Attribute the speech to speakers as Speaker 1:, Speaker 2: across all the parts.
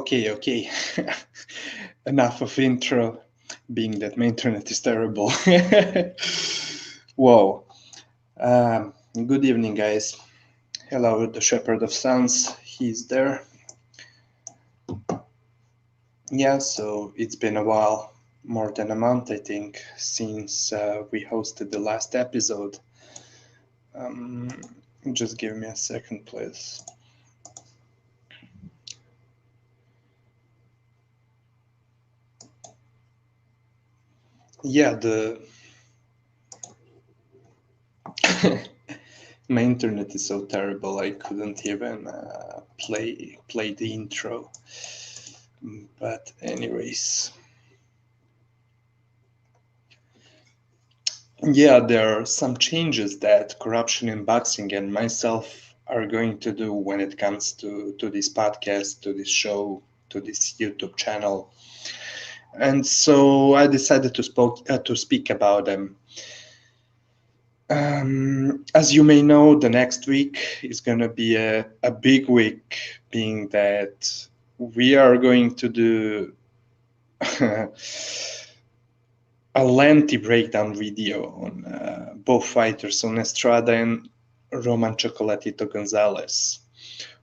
Speaker 1: Okay. Enough of intro, being that my internet is terrible. Whoa. Good evening, guys. Hello, the Shepherd of Suns. He's there. Yeah, so it's been a while, more than a month, I think, since we hosted the last episode. Just give me a second, please. Yeah, my internet is so terrible I couldn't even play the intro. But anyways, yeah, there are some changes that Corruption in Boxing and myself are going to do when it comes to this podcast, to this show, to this YouTube channel. And so I decided to speak about them. As you may know, the next week is going to be a big week, being that we are going to do a lengthy breakdown video on both fighters, on Estrada and Roman Chocolatito Gonzalez,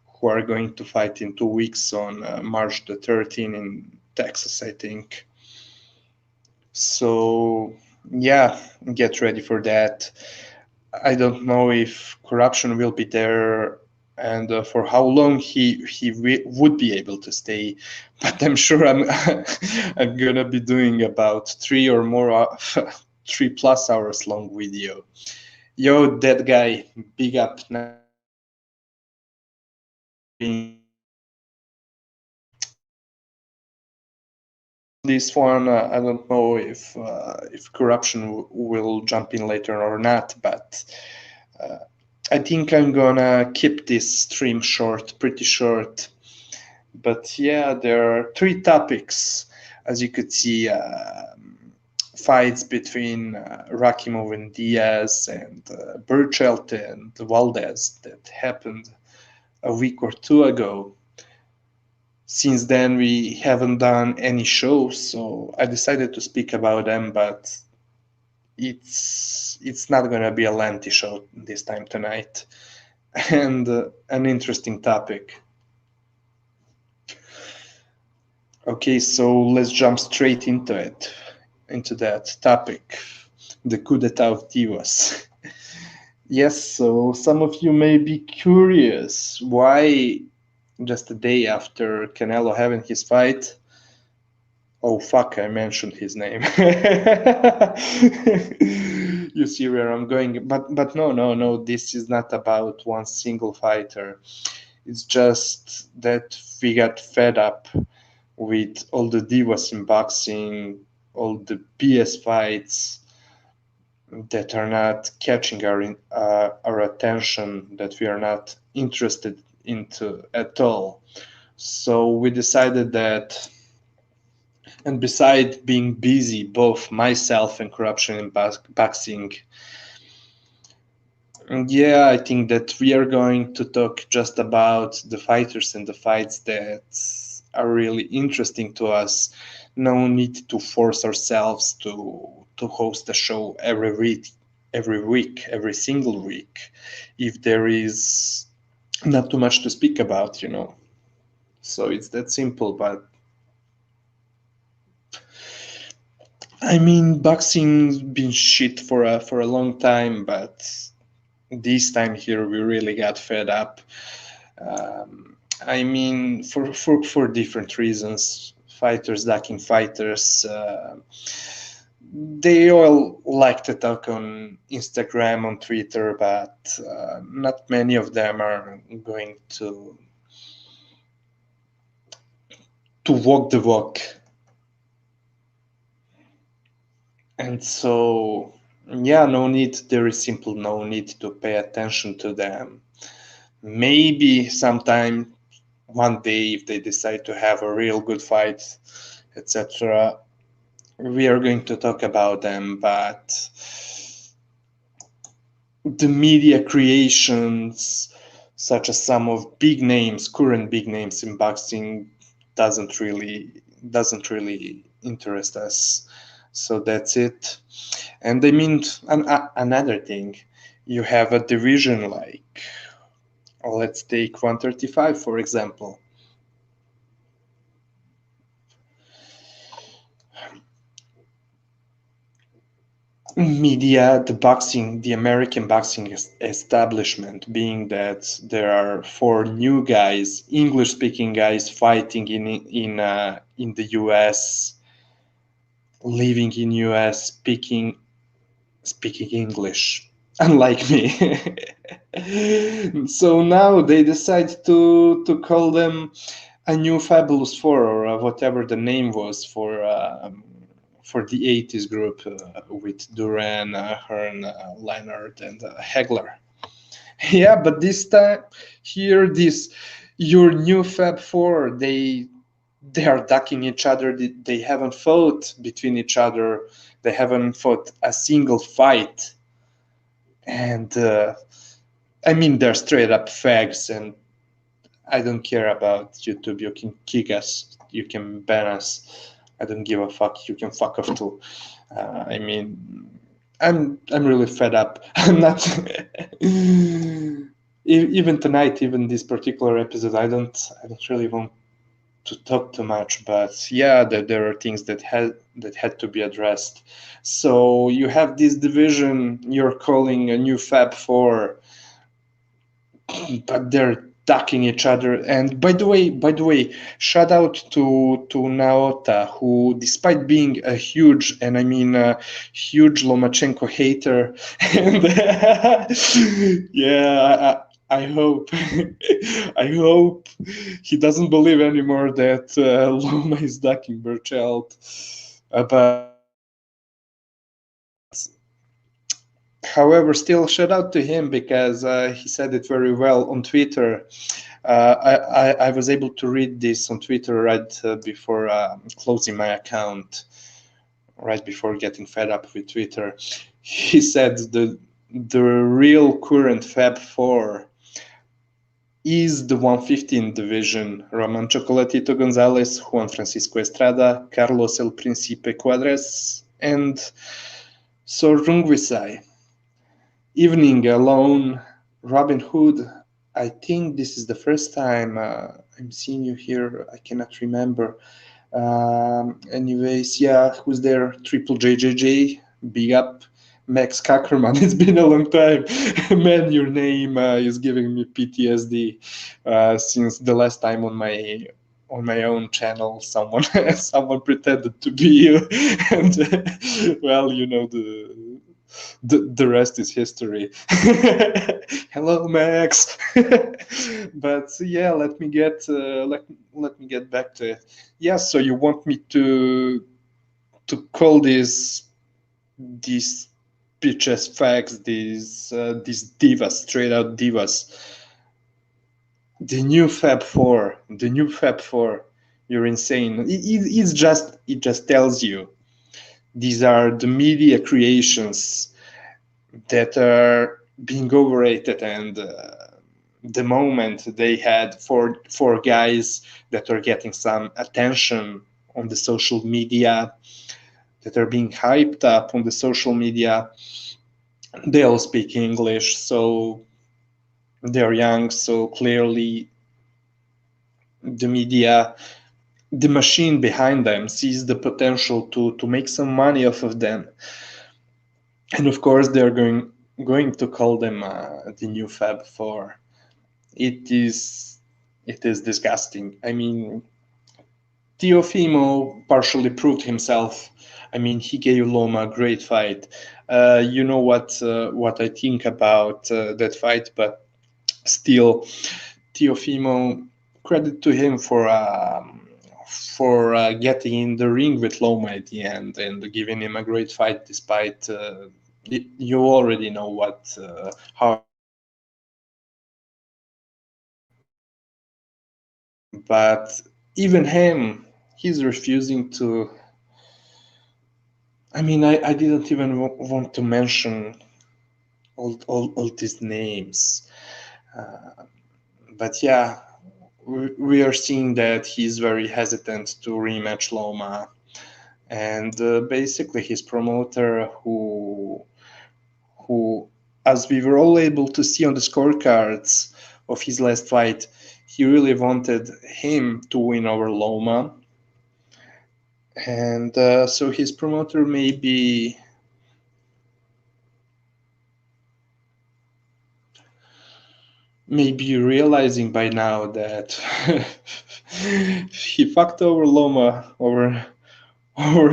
Speaker 1: who are going to fight in 2 weeks on March the 13th in Texas, I think. So yeah, get ready for that. I don't know if Corruption will be there and for how long he would be able to stay, but I'm sure I'm gonna be doing about 3+ hours long video. Yo, that guy, big up. This one, I don't know if Corruption will jump in later or not, but I think I'm gonna keep this stream short, pretty short. But yeah, there are 3 topics, as you could see. Fights between Rakhimov and Diaz, and Berchelt and Valdez that happened a week or 2 ago. Since then, we haven't done any shows, so I decided to speak about them, but it's not going to be a lengthy show this time tonight. And an interesting topic. Okay, so let's jump straight into that topic, the coup d'etat of DIVAS. Yes, so some of you may be curious why just a day after Canelo having his fight. Oh fuck, I mentioned his name. You see where I'm going, but no, this is not about one single fighter. It's just that we got fed up with all the divas in boxing, all the BS fights that are not catching our attention, that we are not interested into at all. So we decided that, and besides being busy, both myself and Corruption in boxing, yeah, I think that we are going to talk just about the fighters and the fights that are really interesting to us. No need to force ourselves to host a show every week, every single week, if there is not too much to speak about, So it's that simple, but I mean, boxing's been shit for a long time, but this time here we really got fed up. I mean, for different reasons, fighters ducking fighters. They all like to talk on Instagram, on Twitter, but not many of them are going to walk the walk. And so, yeah, there is simple no need to pay attention to them. Maybe sometime, one day, if they decide to have a real good fight, etc., we are going to talk about them, but the media creations, such as some of current big names in boxing, doesn't really interest us. So that's it. And I mean, another thing, you have a division like, let's take 135 for example. Media, the American boxing establishment, being that there are 4 new guys, English-speaking guys, fighting in the U.S., living in U.S., speaking English, unlike me. So now they decide to call them a new Fabulous Four, or whatever the name was for the 80s group with Duran, Hearn, Leonard, and Hegler. Yeah, but this time here, your new Fab Four, they are ducking each other. They haven't fought between each other. They haven't fought a single fight, and I mean they're straight up fags. And I don't care about YouTube. You can kick us. You can ban us. I don't give a fuck. You can fuck off too. I mean, I'm really fed up. I'm not. Even tonight, even this particular episode, I don't really want to talk too much. But yeah, there are things that had to be addressed. So you have this division you're calling a new Fab Four, but they're ducking each other. And by the way, shout out to Naota, who, despite being a huge, and I mean a huge Lomachenko hater, and yeah, I hope I hope he doesn't believe anymore that Loma is ducking Berchelt. But however, still shout out to him, because he said it very well on Twitter. I was able to read this on Twitter right before closing my account, right before getting fed up with Twitter. He said the real current Fab Four is the 115 division: Roman Chocolatito Gonzalez, Juan Francisco Estrada, Carlos El Principe Cuadras, and Sorungwisai. Evening Alone, Robin Hood. I think this is the first time I'm seeing you here. I cannot remember. Anyways, yeah, who's there? Triple JJJ, big up. Max Kackerman, it's been a long time. Man, your name is giving me PTSD since the last time on my own channel someone someone pretended to be you, and well, you know, the rest is history. Hello, Max. But yeah, let me get back to it. Yeah, so you want me to call these bitch ass fags, these divas, straight out divas, the new Fab Four, You're insane. It just tells you these are the media creations that are being overrated, and the moment they had four guys that are getting some attention on the social media, that are being hyped up on the social media, they all speak English, so they're young, so clearly the media, the machine behind them, sees the potential to make some money off of them. And of course, they're going to call them the new Fab Four. It is disgusting. I mean, Teofimo partially proved himself. I mean, he gave Loma a great fight. You know what I think about that fight, but still, Teofimo, credit to him for getting in the ring with Loma at the end and giving him a great fight, despite you already know what how. But even him, he's refusing to. I mean, I didn't even want to mention all these names. But yeah, we are seeing that he's very hesitant to rematch Loma, and basically his promoter, who, as we were all able to see on the scorecards of his last fight, he really wanted him to win over Loma, and so his promoter maybe realizing by now that he fucked over Loma over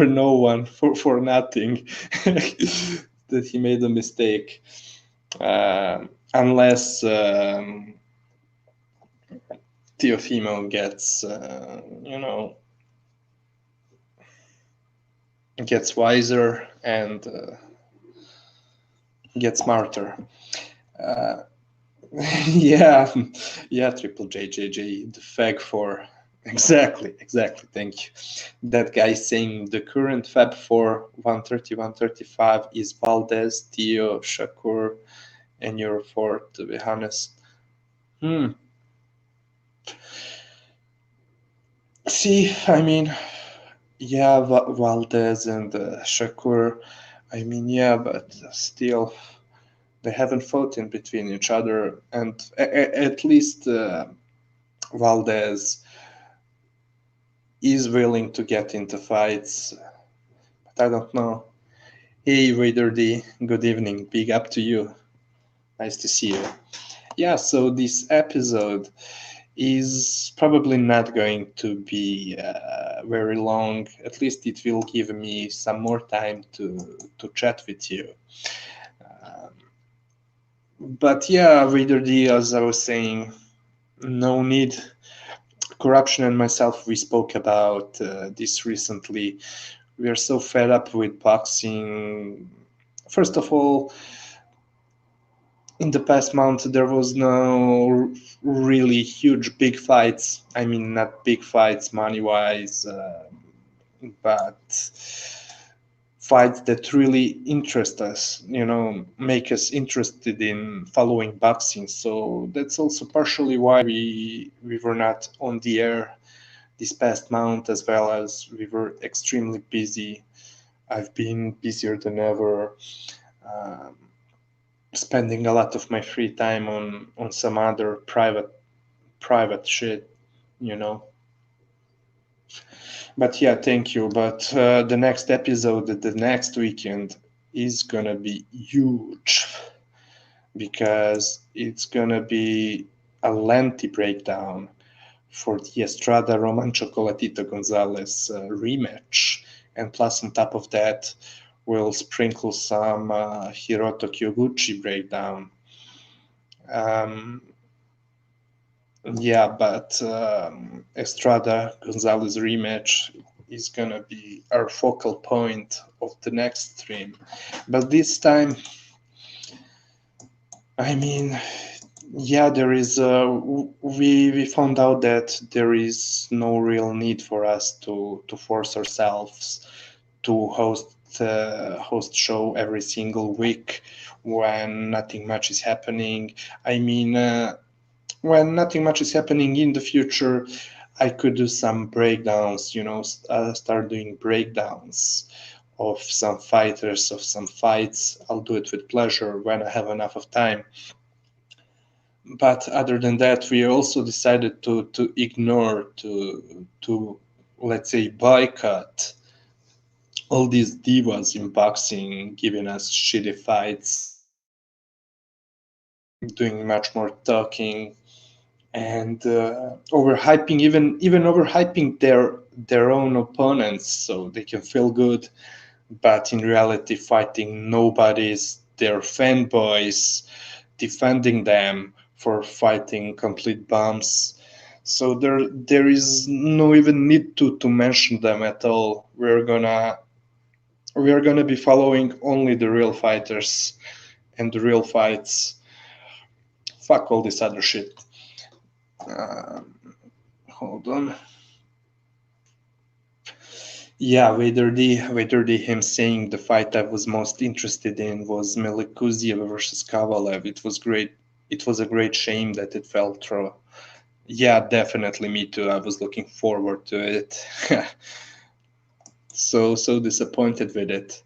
Speaker 1: no one for nothing, that he made a mistake, unless Teofimo gets gets wiser and gets smarter. Yeah, Triple JJJ, the Fag 4. Exactly. Thank you. That guy saying the current Fab 4 130, 135 is Valdez, Tio, Shakur, and your fourth, to be honest. See, I mean, yeah, Valdez and Shakur. I mean, yeah, but still, they haven't fought in between each other, and at least Valdez is willing to get into fights. But I don't know. Hey, Raider D, good evening. Big up to you. Nice to see you. Yeah, so this episode is probably not going to be very long. At least it will give me some more time to chat with you. But yeah, Raider D, as I was saying, no need. Corruption and myself, we spoke about this recently. We are so fed up with boxing. First of all, in the past month, there was no really huge big fights. I mean, not big fights money-wise, but fights that really interest us, make us interested in following boxing. So that's also partially why we were not on the air this past month, as well as we were extremely busy. I've been busier than ever, spending a lot of my free time on some other private shit, But yeah, thank you. But the next episode, the next weekend, is gonna be huge, because it's gonna be a lengthy breakdown for the Estrada Roman Chocolatito Gonzalez rematch, and plus on top of that, we'll sprinkle some Hiroto Kyoguchi breakdown. Yeah, but Estrada Gonzalez rematch is gonna be our focal point of the next stream. But this time, I mean, yeah, there is. We found out that there is no real need for us to force ourselves to host show every single week when nothing much is happening. I mean, when nothing much is happening in the future, I could do some breakdowns. Start doing breakdowns of some fighters, of some fights. I'll do it with pleasure when I have enough of time. But other than that, we also decided to ignore, to let's say boycott all these divas in boxing, giving us shitty fights, doing much more talking, and overhyping, even overhyping their own opponents so they can feel good, but in reality fighting nobodies, their fanboys, defending them for fighting complete bums. So there is no even need to mention them at all. We are gonna be following only the real fighters and the real fights. Fuck all this other shit. Hold on. Yeah, Vader D, him saying the fight I was most interested in was Melikuziev versus Kovalev. It was great. It was a great shame that it fell through. Yeah, definitely me too. I was looking forward to it. So disappointed with it.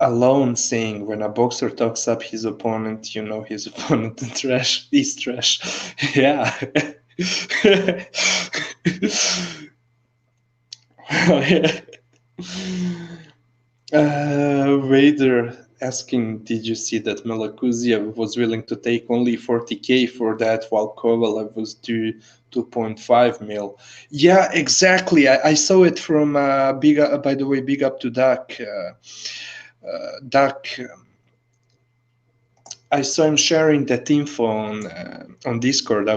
Speaker 1: Alone saying when a boxer talks up his opponent, you know his opponent is trash. Yeah. Vader asking, did you see that Malakuziev was willing to take only 40K for that while Kovalev was due 2.5 mil? Yeah, exactly. I saw it from by the way, big up to Duck. Duck, I saw him sharing that info on Discord.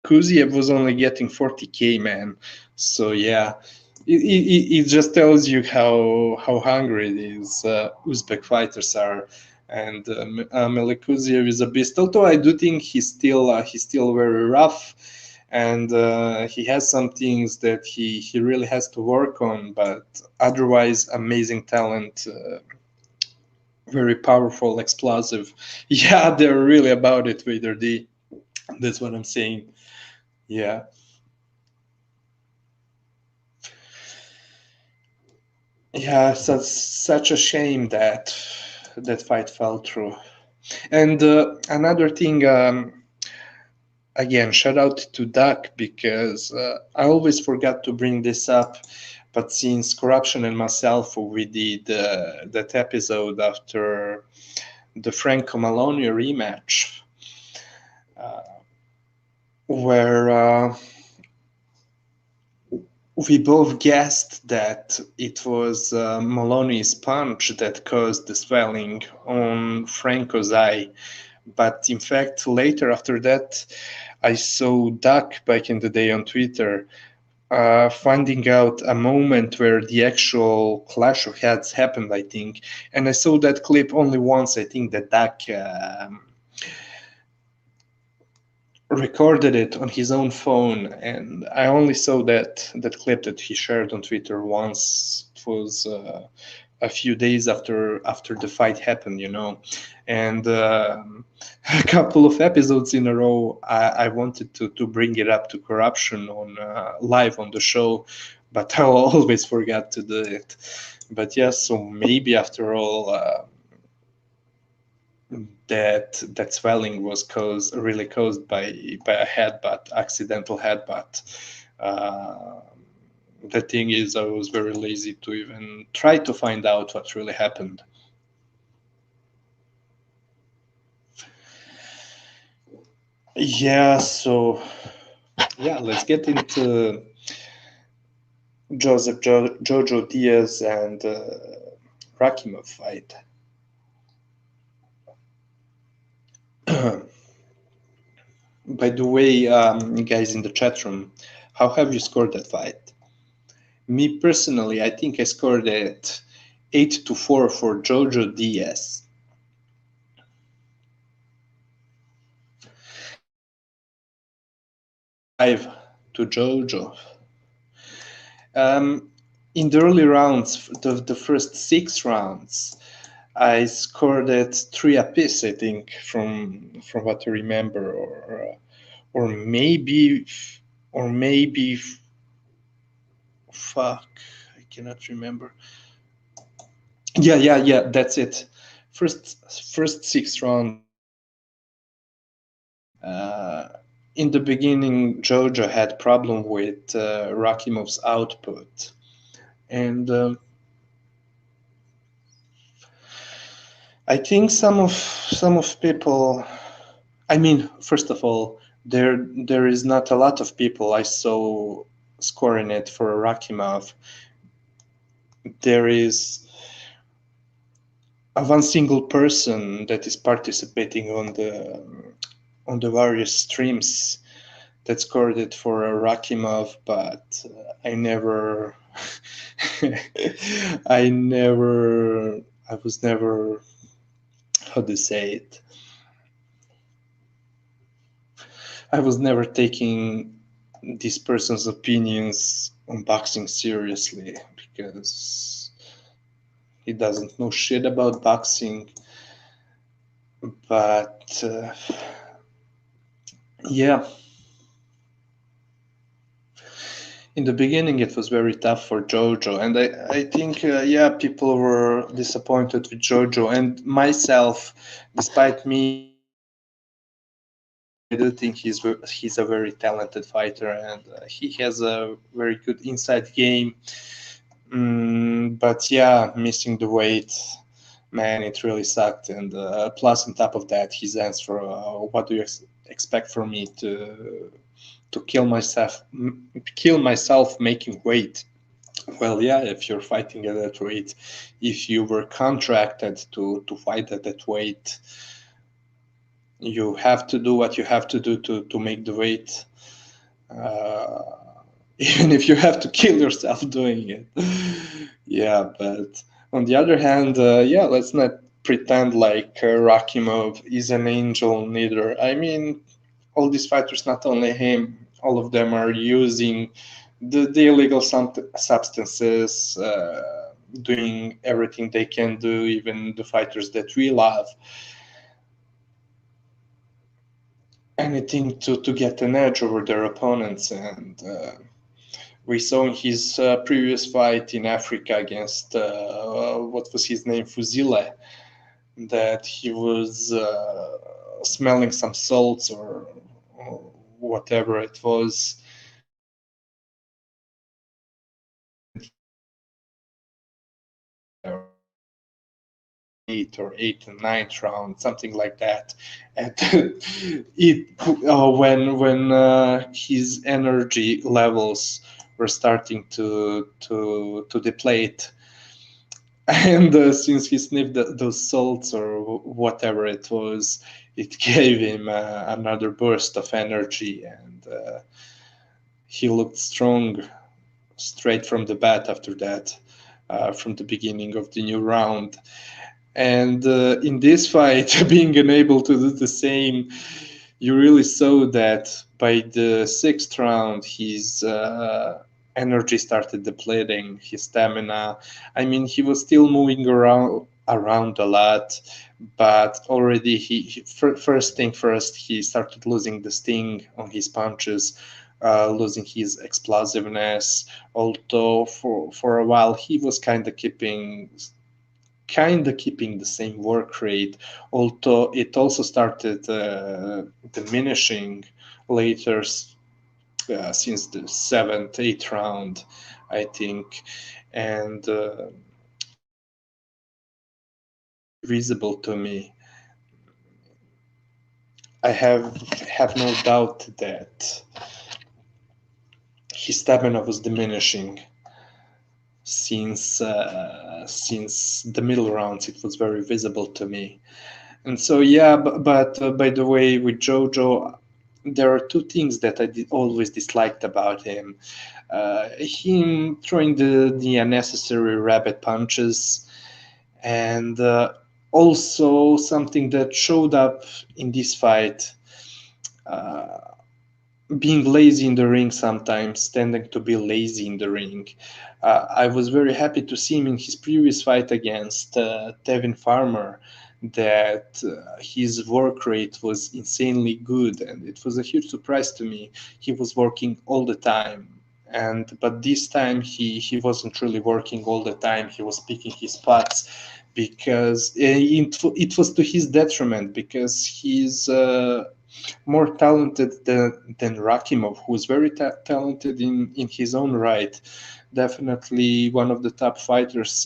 Speaker 1: Kuziev was only getting 40K, man. So yeah, it just tells you how hungry these Uzbek fighters are. And Melik Kuziev is a beast. Although I do think he's still very rough, and he has some things that he really has to work on. But otherwise, amazing talent. Very powerful, explosive. Yeah, they're really about it, Vader D. That's what I'm saying. Yeah. Yeah, so such a shame that that fight fell through. And another thing, again, shout out to Duck because I always forgot to bring this up. But since Corruption and myself, we did that episode after the Franco Maloney rematch, uh, where we both guessed that it was Maloney's punch that caused the swelling on Franco's eye. But in fact, later after that, I saw Duck back in the day on Twitter finding out a moment where the actual clash of heads happened, I think. And I saw that clip only once. I think that Duck recorded it on his own phone, and I only saw that clip that he shared on Twitter once. It was a few days after the fight happened, you know, and a couple of episodes in a row, I wanted to bring it up to Corruption on live on the show, but I always forgot to do it. But yes, yeah, so maybe after all. That swelling was really caused by a headbutt, accidental headbutt. Uh, the thing is, I was very lazy to even try to find out what really happened. Yeah, so yeah, let's get into Jojo Diaz and Rakhimov fight. By the way, guys in the chat room, how have you scored that fight? Me personally, I think I scored it 8-4 for Jojo Diaz. 5 to Jojo. In the early rounds, the first 6 rounds, I scored it 3 apiece, I think, from what I remember, or maybe, fuck, I cannot remember. Yeah, that's it. First 6 rounds. In the beginning, Jojo had problem with Rakhimov's output, and I think some of people. I mean, first of all, there is not a lot of people I saw scoring it for Rakhimov. There is one single person that is participating on the various streams that scored it for Rakhimov, but I never, I was never, how to say it? I was never taking this person's opinions on boxing seriously because he doesn't know shit about boxing. But Yeah, in the beginning it was very tough for Jojo, and I think yeah, people were disappointed with Jojo and myself, despite me. I do think he's a very talented fighter, and he has a very good inside game. But yeah, missing the weight, man, it really sucked. And plus, on top of that, his answer, "What do you expect from me to kill myself making weight?" Well, yeah, if you're fighting at that weight, if you were contracted to fight at that weight, you have to do what you have to do to make the weight. Uh, Even if you have to kill yourself doing it. Yeah, but on the other hand, yeah, let's not pretend like Rakhimov is an angel neither. I mean, all these fighters, not only him, all of them are using the illegal substances, doing everything they can do, even the fighters that we love. Anything to get an edge over their opponents. And we saw in his previous fight in Africa against what was his name, Fuzile, that he was smelling some salts or whatever it was. 8th or 8th and 9th round, something like that. And it when his energy levels were starting to deplete, and since he sniffed those salts or whatever it was, it gave him another burst of energy, and he looked strong straight from the bat after that, from the beginning of the new round. And in this fight, being unable to do the same, you really saw that by the 6th round, his energy started depleting, his stamina. I mean, he was still moving around a lot, but already first thing first, he started losing the sting on his punches. Losing his explosiveness, although for a while he was kind of keeping the same work rate, although it also started diminishing later, since the 7th, 8th round, I think, and visible to me. I have no doubt that his stamina was diminishing since the middle rounds. It was very visible to me. And so, yeah, but by the way, with Jojo, there are two things that I always disliked about him. Him throwing the unnecessary rabbit punches, and also something that showed up in this fight, uh, being lazy in the ring sometimes, tending to be lazy in the ring. I was very happy to see him in his previous fight against Tevin Farmer, that his work rate was insanely good, and it was a huge surprise to me. He was working all the time, but this time he wasn't really working all the time. He was picking his spots, because it was to his detriment, because he's more talented than Rakhimov, who is very talented in his own right. Definitely one of the top fighters.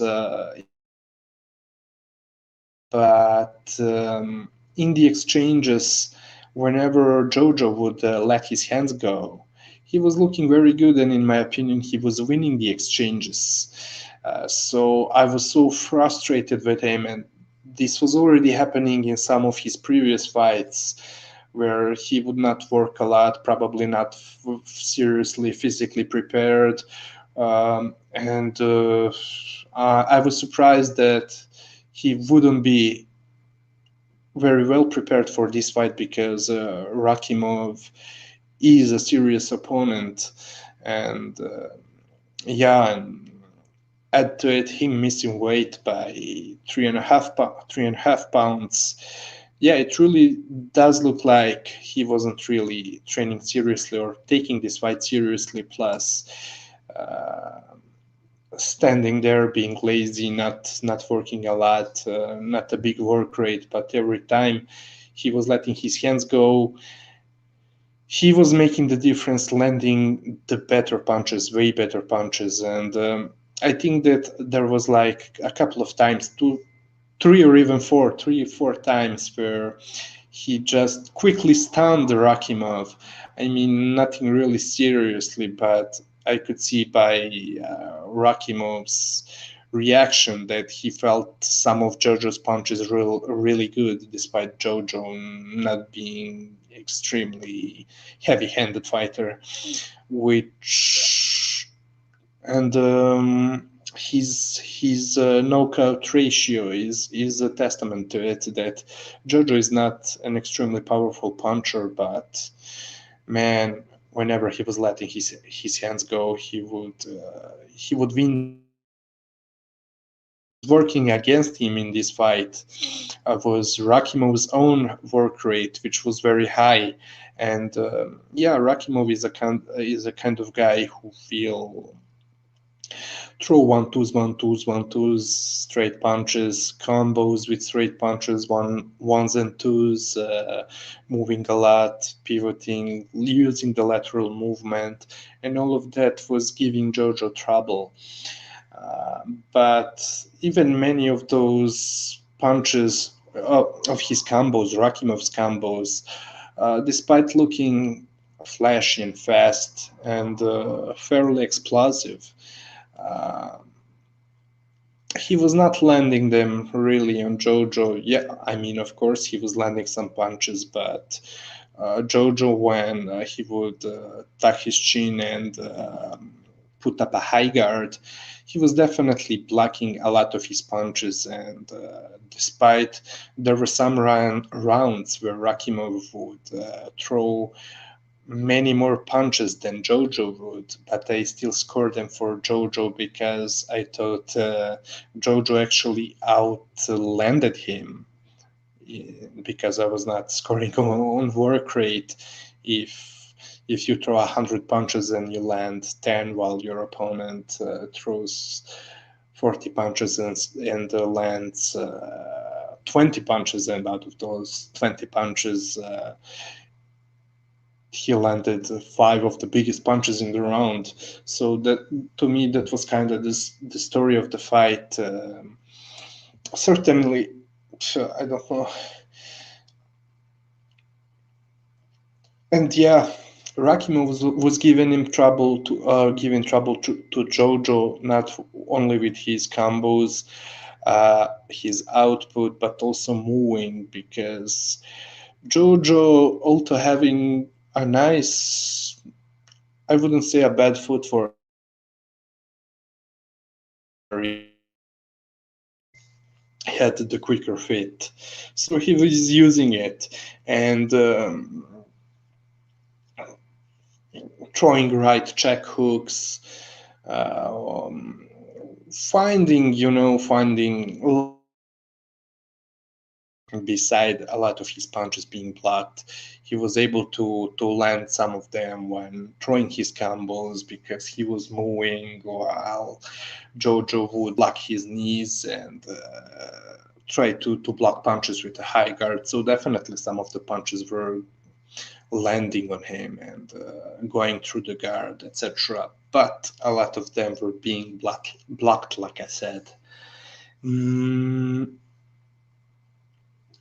Speaker 1: But in the exchanges, whenever Jojo would let his hands go, he was looking very good, and in my opinion, he was winning the exchanges. So I was so frustrated with him, and this was already happening in some of his previous fights, where he would not work a lot, probably not seriously physically prepared. And I was surprised that he wouldn't be very well prepared for this fight, because Rakhimov is a serious opponent, and yeah, and add to it him missing weight by 3.5 pounds. yeah, it really does look like he wasn't really training seriously or taking this fight seriously. Plus, uh, standing there, being lazy, not working a lot, not a big work rate, but every time he was letting his hands go, he was making the difference, landing the better punches, way better punches. And I think that there was like a couple of times, three or even four, 3 or 4 times where he just quickly stunned Rakhimov. I mean, nothing really seriously, but I could see by Rakhimov's reaction that he felt some of Jojo's punches really good, despite Jojo not being extremely heavy-handed fighter, which and his knockout ratio is a testament to it, that Jojo is not an extremely powerful puncher, but man, whenever he was letting his hands go, he would win the fight. Working against him in this fight was Rakhimov's own work rate, which was very high. And yeah, Rakhimov is a kind of guy who will throw one twos, straight punches, combos with straight punches, ones and twos, moving a lot, pivoting, using the lateral movement, and all of that was giving Jojo trouble. But even many of those punches of his combos, Rakhimov's combos, despite looking flashy and fast and fairly explosive, uh, he was not landing them really on Jojo. Yeah, I mean, of course, he was landing some punches, but Jojo, when he would tuck his chin and put up a high guard, he was definitely blocking a lot of his punches. And despite there were some rounds where Rakhimov would throw many more punches than Jojo would, but I still scored them for Jojo because I thought Jojo actually outlanded him, because I was not scoring on work rate. If you throw 100 punches and you land 10, while your opponent throws 40 punches and lands 20 punches, and out of those 20 punches, he landed 5 of the biggest punches in the round. So that, to me, that was kind of the story of the fight. Certainly, I don't know. And yeah, Rakhimov was giving trouble to Jojo, not only with his combos, his output, but also moving, because Jojo also having a nice, I wouldn't say a bad foot for had the quicker fit, so he was using it and throwing right check hooks, finding beside a lot of his punches being blocked, he was able to land some of them when throwing his combos, because he was moving while Jojo would block his knees and try to block punches with a high guard. So definitely some of the punches were landing on him and going through the guard, etc. But a lot of them were being blocked, like I said.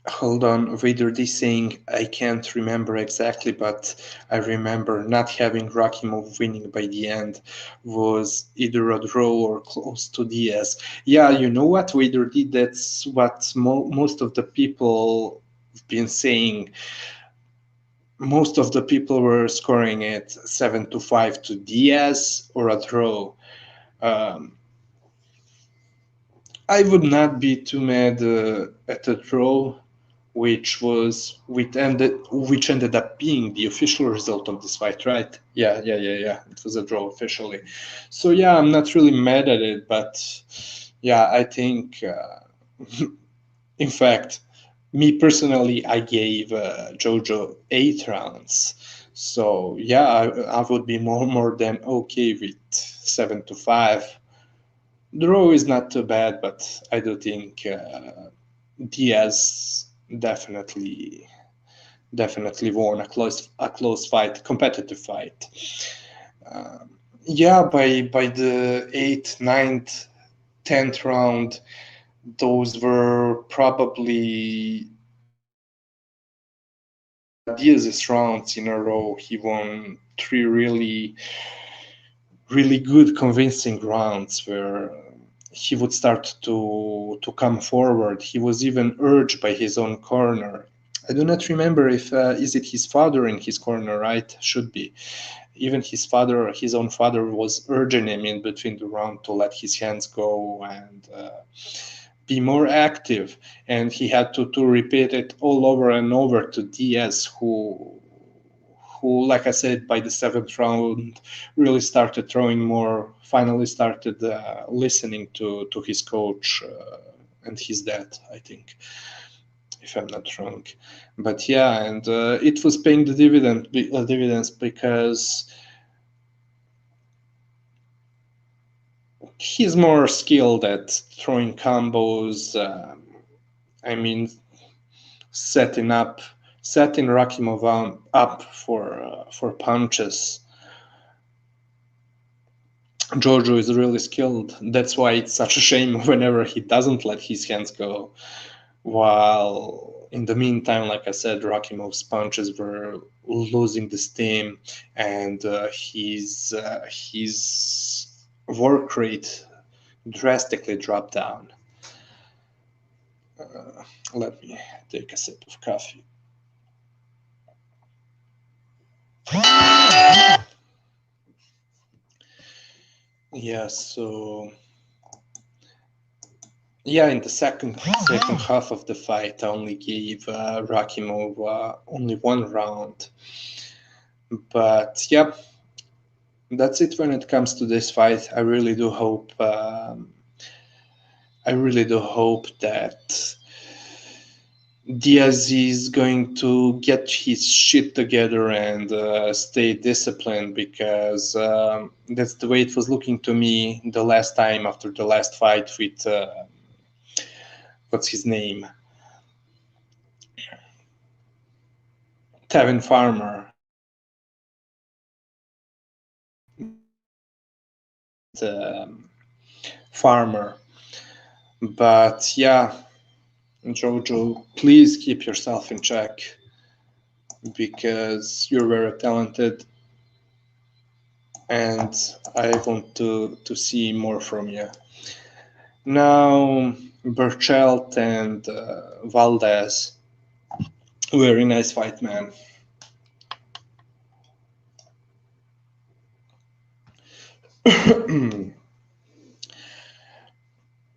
Speaker 1: Hold on, Vader D saying, I can't remember exactly, but I remember not having Rakhimov winning by the end was either a draw or close to Diaz. Yeah, you know what, Vader D, that's what most of the people have been saying. Most of the people were scoring it 7-5 to Diaz or a draw. I would not be too mad at a draw, which ended up being the official result of this fight, right? Yeah. It was a draw officially. So yeah, I'm not really mad at it, but yeah, I think, in fact, Me personally, I gave Jojo 8 rounds. So yeah, I would be more than okay with 7-5. Draw is not too bad, but I do think Diaz definitely won a close fight, competitive fight. Yeah, by the 8th, 9th, 10th round, those were probably Diaz's rounds in a row. He won 3 really good, convincing rounds where he would start to come forward. He was even urged by his own corner. I do not remember if is it his father in his corner, right? Should be. Even his own father, was urging him in between the round to let his hands go and be more active. And he had to repeat it all over and over to Diaz, who, like I said, by the 7th round, really started throwing more. Finally, started listening to his coach and his dad, I think, if I'm not wrong. But yeah, and it was paying the dividends because he's more skilled at throwing combos. I mean, setting Rakhimov up for punches. Jojo is really skilled. That's why it's such a shame whenever he doesn't let his hands go. While in the meantime, like I said, Rakhimov's punches were losing the steam, and his work rate drastically dropped down. Let me take a sip of coffee. Yeah, so yeah, in the second half of the fight, I only gave Rakhimov only 1 round. But yeah, that's it when it comes to this fight. I really do hope that Diaz is going to get his shit together and stay disciplined, because that's the way it was looking to me the last time after the last fight with what's his name, Tevin Farmer. Farmer. But yeah, Jojo, please keep yourself in check, because you're very talented and I want to see more from you. Now, Berchelt and Valdez. Very nice fight, man.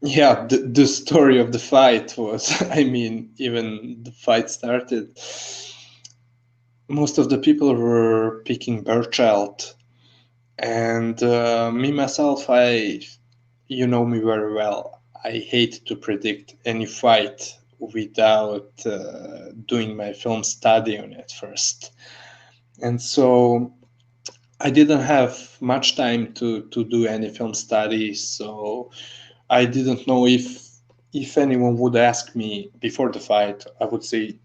Speaker 1: Yeah, the story of the fight was, I mean, even the fight started, most of the people were picking Berchelt. And me, myself, you know me very well. I hate to predict any fight without doing my film study on it first. And so I didn't have much time to do any film study, so I didn't know if anyone would ask me before the fight. I would say,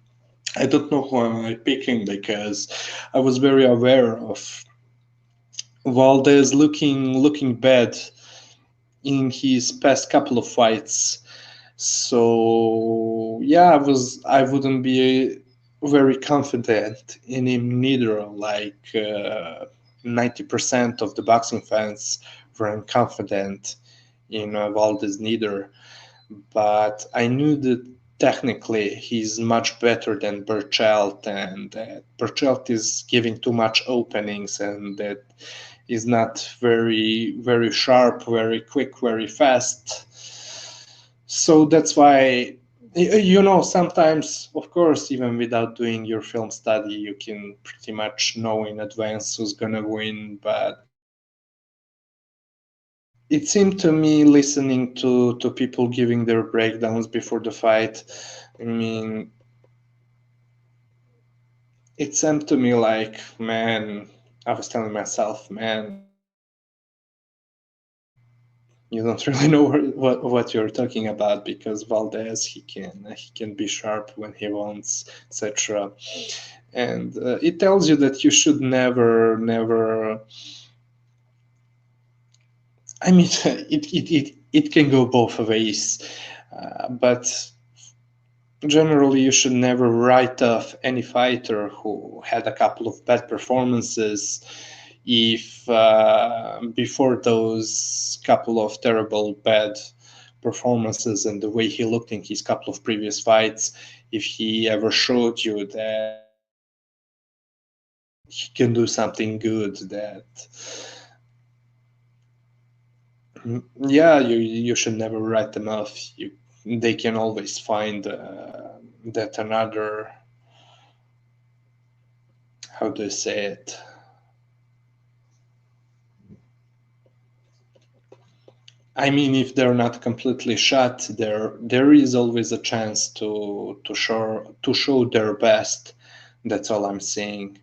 Speaker 1: I don't know who am I picking, because I was very aware of Valdez looking bad in his past couple of fights. So yeah, I wouldn't be very confident in him neither. Like 90% of the boxing fans weren't confident in Valdez neither. But I knew that technically he's much better than Berchelt, and that Berchelt is giving too much openings, and that is not very sharp, very quick, very fast. So that's why, sometimes, of course, even without doing your film study, you can pretty much know in advance who's gonna win. But it seemed to me, listening to people giving their breakdowns before the fight, I mean, it seemed to me like, man, I was telling myself, man, you don't really know what you're talking about, because Valdez, he can be sharp when he wants, etc. And it tells you that you should never. I mean, it can go both ways, but generally you should never write off any fighter who had a couple of bad performances if before those couple of terrible bad performances and the way he looked in his couple of previous fights, if he ever showed you that he can do something good, that yeah, you should never write them off. They can always find that another, how do I say it? I mean, if they're not completely shut, there is always a chance to show their best. That's all I'm saying.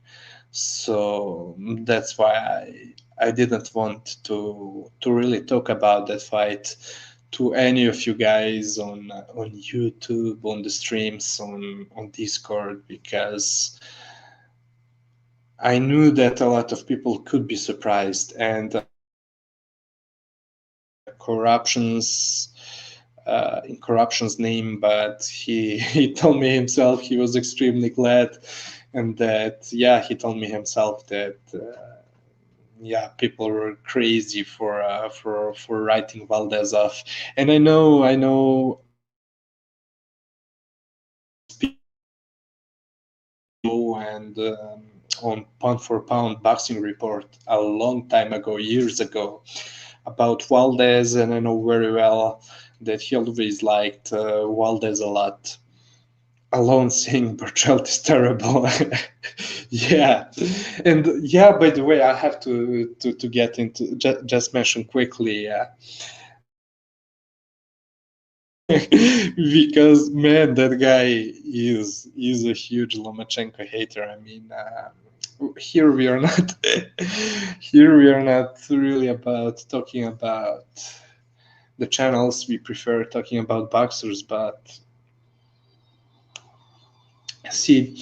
Speaker 1: So that's why I didn't want to really talk about that fight to any of you guys on YouTube, on the streams, on Discord, because I knew that a lot of people could be surprised, and corruptions in corruption's name, but he told me himself he was extremely glad, and that yeah, he told me himself that yeah, people were crazy for writing Valdez off, and I know and on Pound for Pound Boxing Report a long time ago, years ago, about Valdez, and I know very well that he always liked Valdez a lot. Alone saying Berchelt is terrible. Yeah, and yeah. By the way, I have to get into just mention quickly, because man, that guy is a huge Lomachenko hater. I mean, here we are not here we are not really about talking about the channels. We prefer talking about boxers, but see,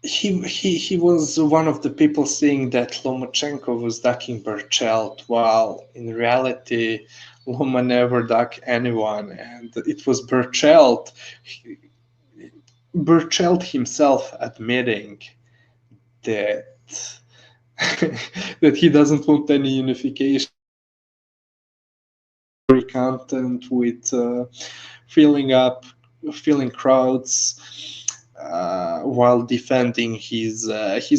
Speaker 1: he was one of the people saying that Lomachenko was ducking Berchelt, while in reality Loma never ducked anyone, and it was Berchelt himself admitting that that he doesn't want any unification content with filling crowds while defending his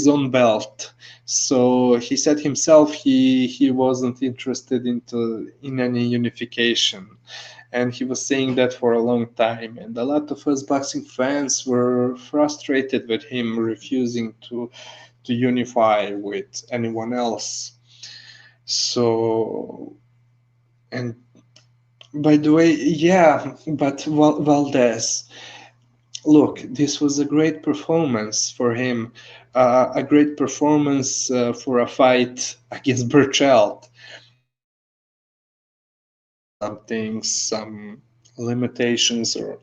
Speaker 1: own belt. So he said himself he wasn't interested in any unification, and he was saying that for a long time. And a lot of us boxing fans were frustrated with him refusing to unify with anyone else. So, and by the way, yeah, but Valdez, look, this was a great performance for him, a great performance for a fight against Berchelt. Some things, some limitations, or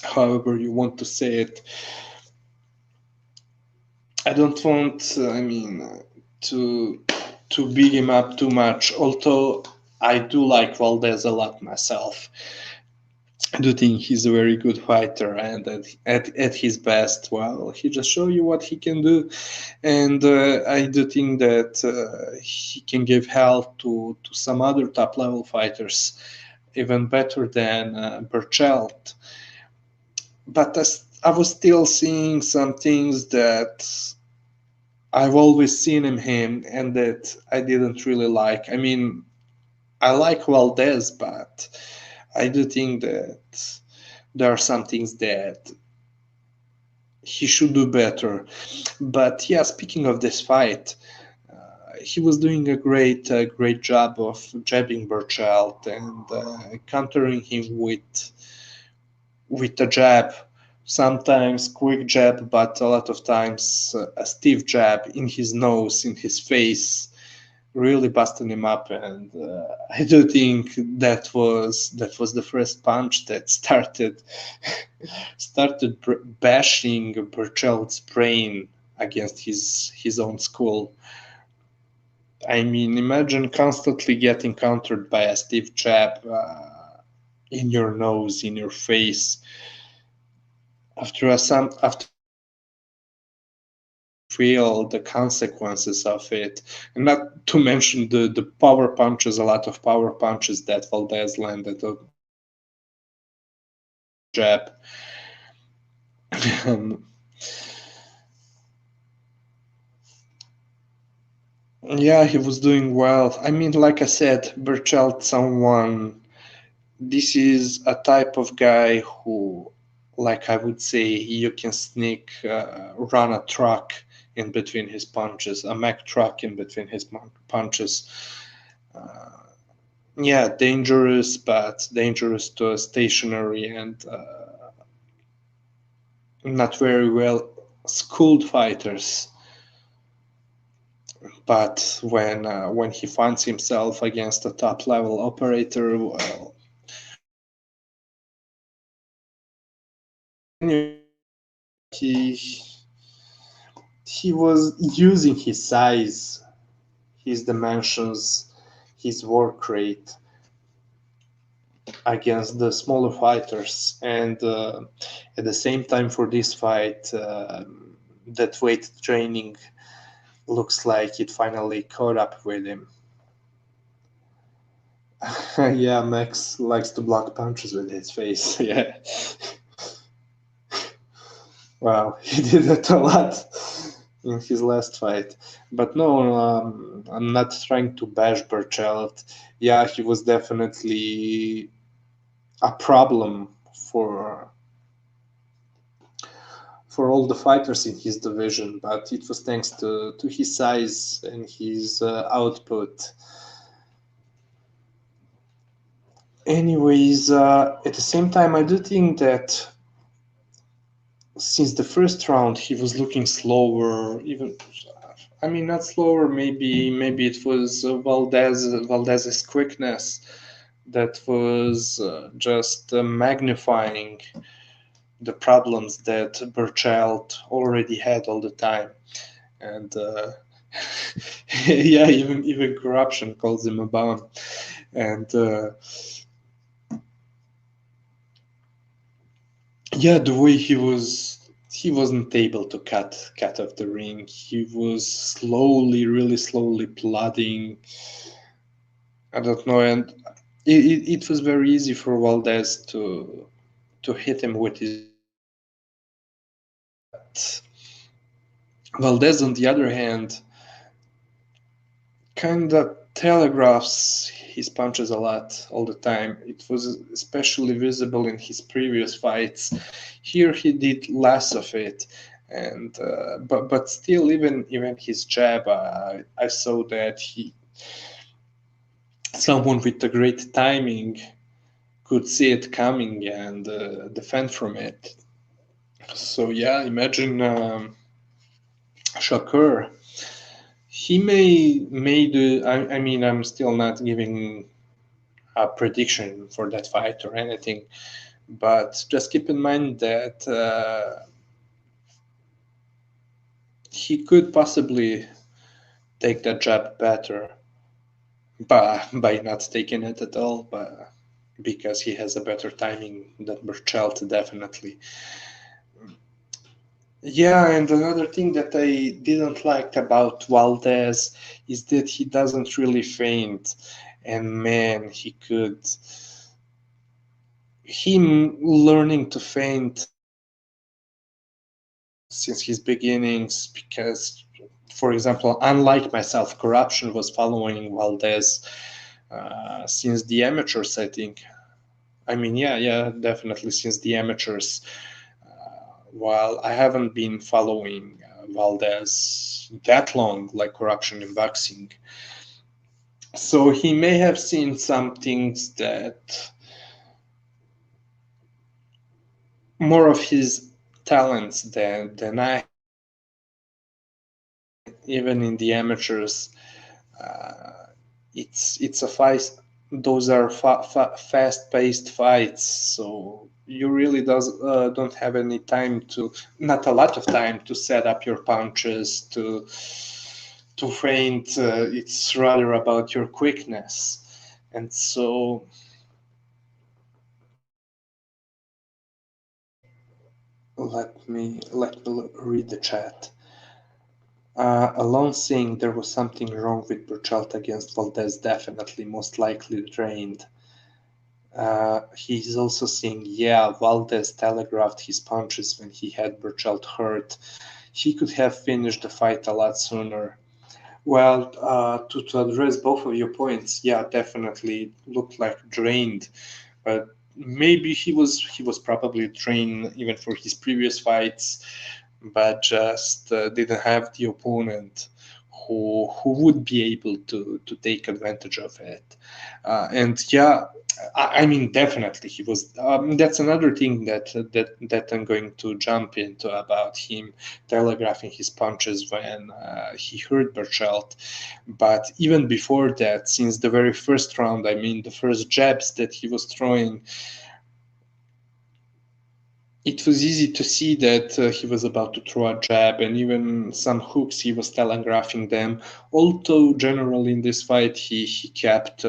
Speaker 1: however you want to say it. I don't want, I mean, to big him up too much. Although I do like Valdez a lot myself. I do think he's a very good fighter, and at his best, well, he just show you what he can do, and I do think that he can give help to some other top level fighters, even better than Berchelt. But I was still seeing some things that I've always seen in him, and that I didn't really like. I mean, I like Valdez, but I do think that there are some things that he should do better. But yeah, speaking of this fight, he was doing a great job of jabbing Berchelt and countering him with a jab. sometimes quick jab, but a lot of times a stiff jab in his nose, in his face, really busting him up. And I do think that was the first punch that started bashing Berchelt's brain against his own skull. I mean, imagine constantly getting countered by a stiff jab in your nose, in your face. After feel the consequences of it, and not to mention the power punches, a lot of power punches that Valdez landed on jab. Yeah, he was doing well. I mean, like I said, Berchelt, this is a type of guy who, like I would say, you can run a truck in between his punches, a Mack truck in between his punches. Yeah, dangerous, but dangerous to stationary and not very well schooled fighters. But when he finds himself against a top level operator, well, he he was using his size, his dimensions, his work rate against the smaller fighters, and at the same time for this fight, that weight training looks like it finally caught up with him. Yeah, Max likes to block punches with his face. Yeah. Wow, he did that a lot in his last fight. But no, I'm not trying to bash Berchelt. Yeah, he was definitely a problem for all the fighters in his division, but it was thanks to his size and his output. Anyways, at the same time, I do think that since the first round he was looking slower, even I mean not slower, maybe it was Valdez's quickness that was just magnifying the problems that Berchelt already had all the time. And yeah, even corruption calls him a bum. And yeah, the way he wasn't able to cut off the ring. He was really slowly plodding. I don't know, and it was very easy for Valdez to hit him with his. Valdez, on the other hand, kind of telegraphs his punches a lot all the time. It was especially visible in his previous fights. Here he did less of it, and but still, even his jab, I saw that someone with a great timing could see it coming and defend from it. So yeah, imagine Shakur. He may do. I mean, I'm still not giving a prediction for that fight or anything, but just keep in mind that he could possibly take that jab better by not taking it at all, but because he has a better timing than Berchelt, definitely. Yeah, and another thing that I didn't like about Valdez is that he doesn't really feint, and man, him learning to feint since his beginnings, because, for example, unlike myself, corruption was following Valdez since the amateur setting. I mean, yeah, definitely since the amateurs. While I haven't been following Valdez that long, like corruption in boxing. So he may have seen some things that more of his talents than I. Even in the amateurs, uh, it's a fight. Those are fast-paced fights, so you really don't have any time to, not a lot of time to set up your punches to feint. It's rather about your quickness, and so let me read the chat. Alone saying there was something wrong with Berchelt against Valdez, definitely, most likely drained. He's also saying, yeah, Valdez telegraphed his punches when he had Berchelt hurt. He could have finished the fight a lot sooner. Well, to address both of your points, yeah, definitely looked like drained, but maybe he was probably drained even for his previous fights, but just didn't have the opponent who would be able to take advantage of it. And yeah, I mean, definitely he was. That's another thing that I'm going to jump into about him telegraphing his punches when he hurt Berchelt. But even before that, since the very first round, I mean, the first jabs that he was throwing, it was easy to see that he was about to throw a jab, and even some hooks he was telegraphing them. Although generally in this fight he kept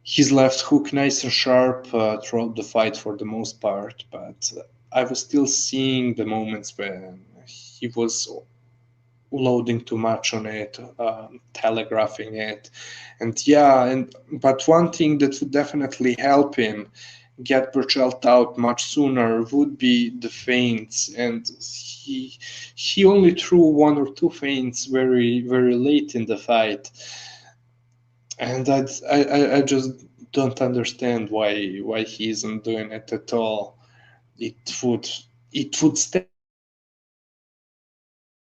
Speaker 1: his left hook nice and sharp throughout the fight for the most part, but I was still seeing the moments when he was loading too much on it, telegraphing it, and yeah, and but one thing that would definitely help him get Berchelt out much sooner would be the feints, and he only threw one or two feints very late in the fight, and I just don't understand why he isn't doing it at all. It would it would stay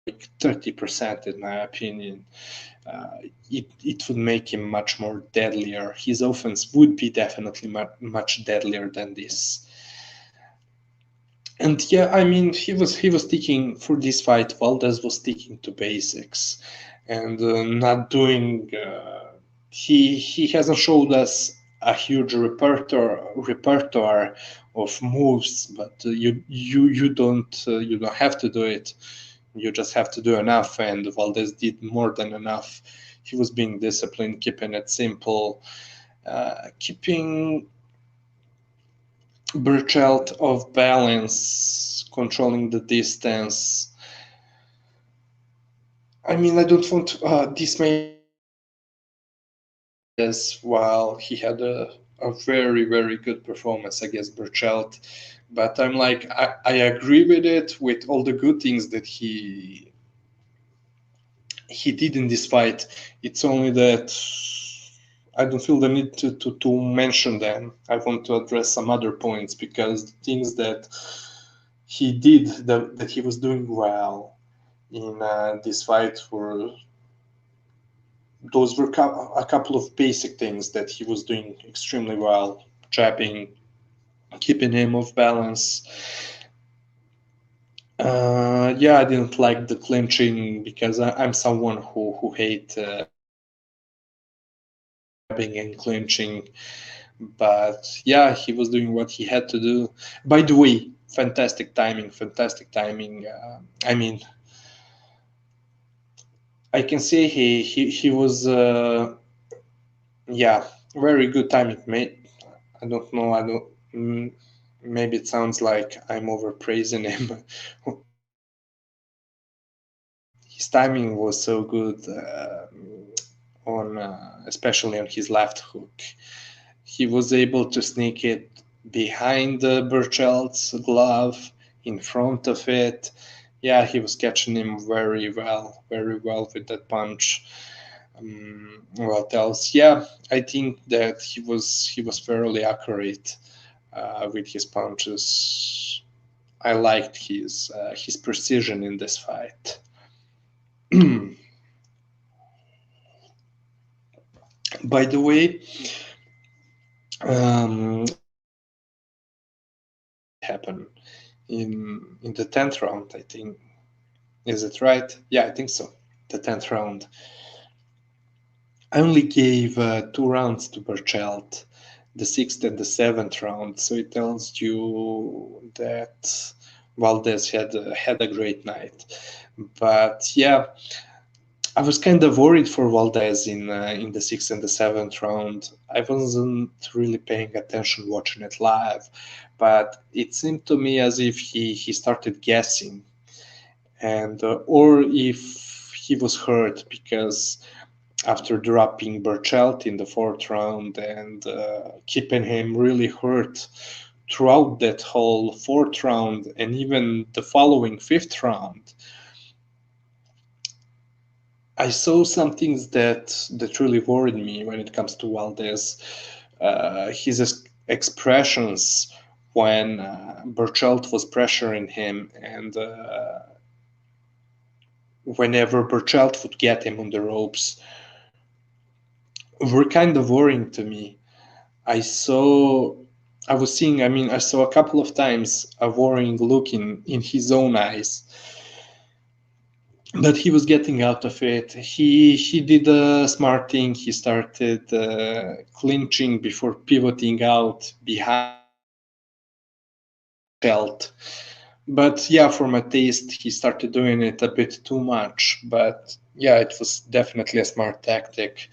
Speaker 1: like 30% in my opinion. It would make him much more deadlier. His offense would be definitely much deadlier than this. And yeah, I mean, he was sticking for this fight. Valdez was sticking to basics and not doing. He hasn't showed us a huge repertoire of moves, but you don't have to do it. You just have to do enough, and Valdez did more than enough. He was being disciplined, keeping it simple, keeping Berchelt off balance, controlling the distance. I mean, I don't want to dismay as while he had a very good performance against Berchelt, but I'm like I agree with it with all the good things that he did in this fight. It's only that I don't feel the need to mention them. I want to address some other points because the things that he did that he was doing well in this fight were those were a couple of basic things that he was doing extremely well, jabbing, keeping him off balance. Yeah, I didn't like the clinching because I'm someone who hate jabbing and clinching. But yeah, he was doing what he had to do. By the way, fantastic timing, fantastic timing. I mean, I can say he was yeah, very good timing, mate. I don't know. I don't. Maybe it sounds like I'm overpraising him. His timing was so good on, especially on his left hook. He was able to sneak it behind the Berchelt's glove, in front of it. Yeah, he was catching him very well with that punch. What else? Yeah, I think that he was fairly accurate with his punches. I liked his precision in this fight. By the way, um, happen. in the 10th round, I think. Is it right? Yeah, I think so. The 10th round. I only gave 2 rounds to Berchelt, the 6th and the 7th round. So it tells you that Valdez had a great night. But yeah, I was kind of worried for Valdez in the 6th and the 7th round. I wasn't really paying attention watching it live, but it seemed to me as if he started guessing, and or if he was hurt, because after dropping Berchelt in the 4th round and keeping him really hurt throughout that whole 4th round and even the following 5th round, I saw some things that really worried me when it comes to Valdez. His expressions when Berchelt was pressuring him, and whenever Berchelt would get him on the ropes, were kind of worrying to me. I saw I saw a couple of times a worrying look in his own eyes, but he was getting out of it. He did a smart thing. He started clinching before pivoting out behind Berchelt. But yeah, for my taste, he started doing it a bit too much. But yeah, it was definitely a smart tactic.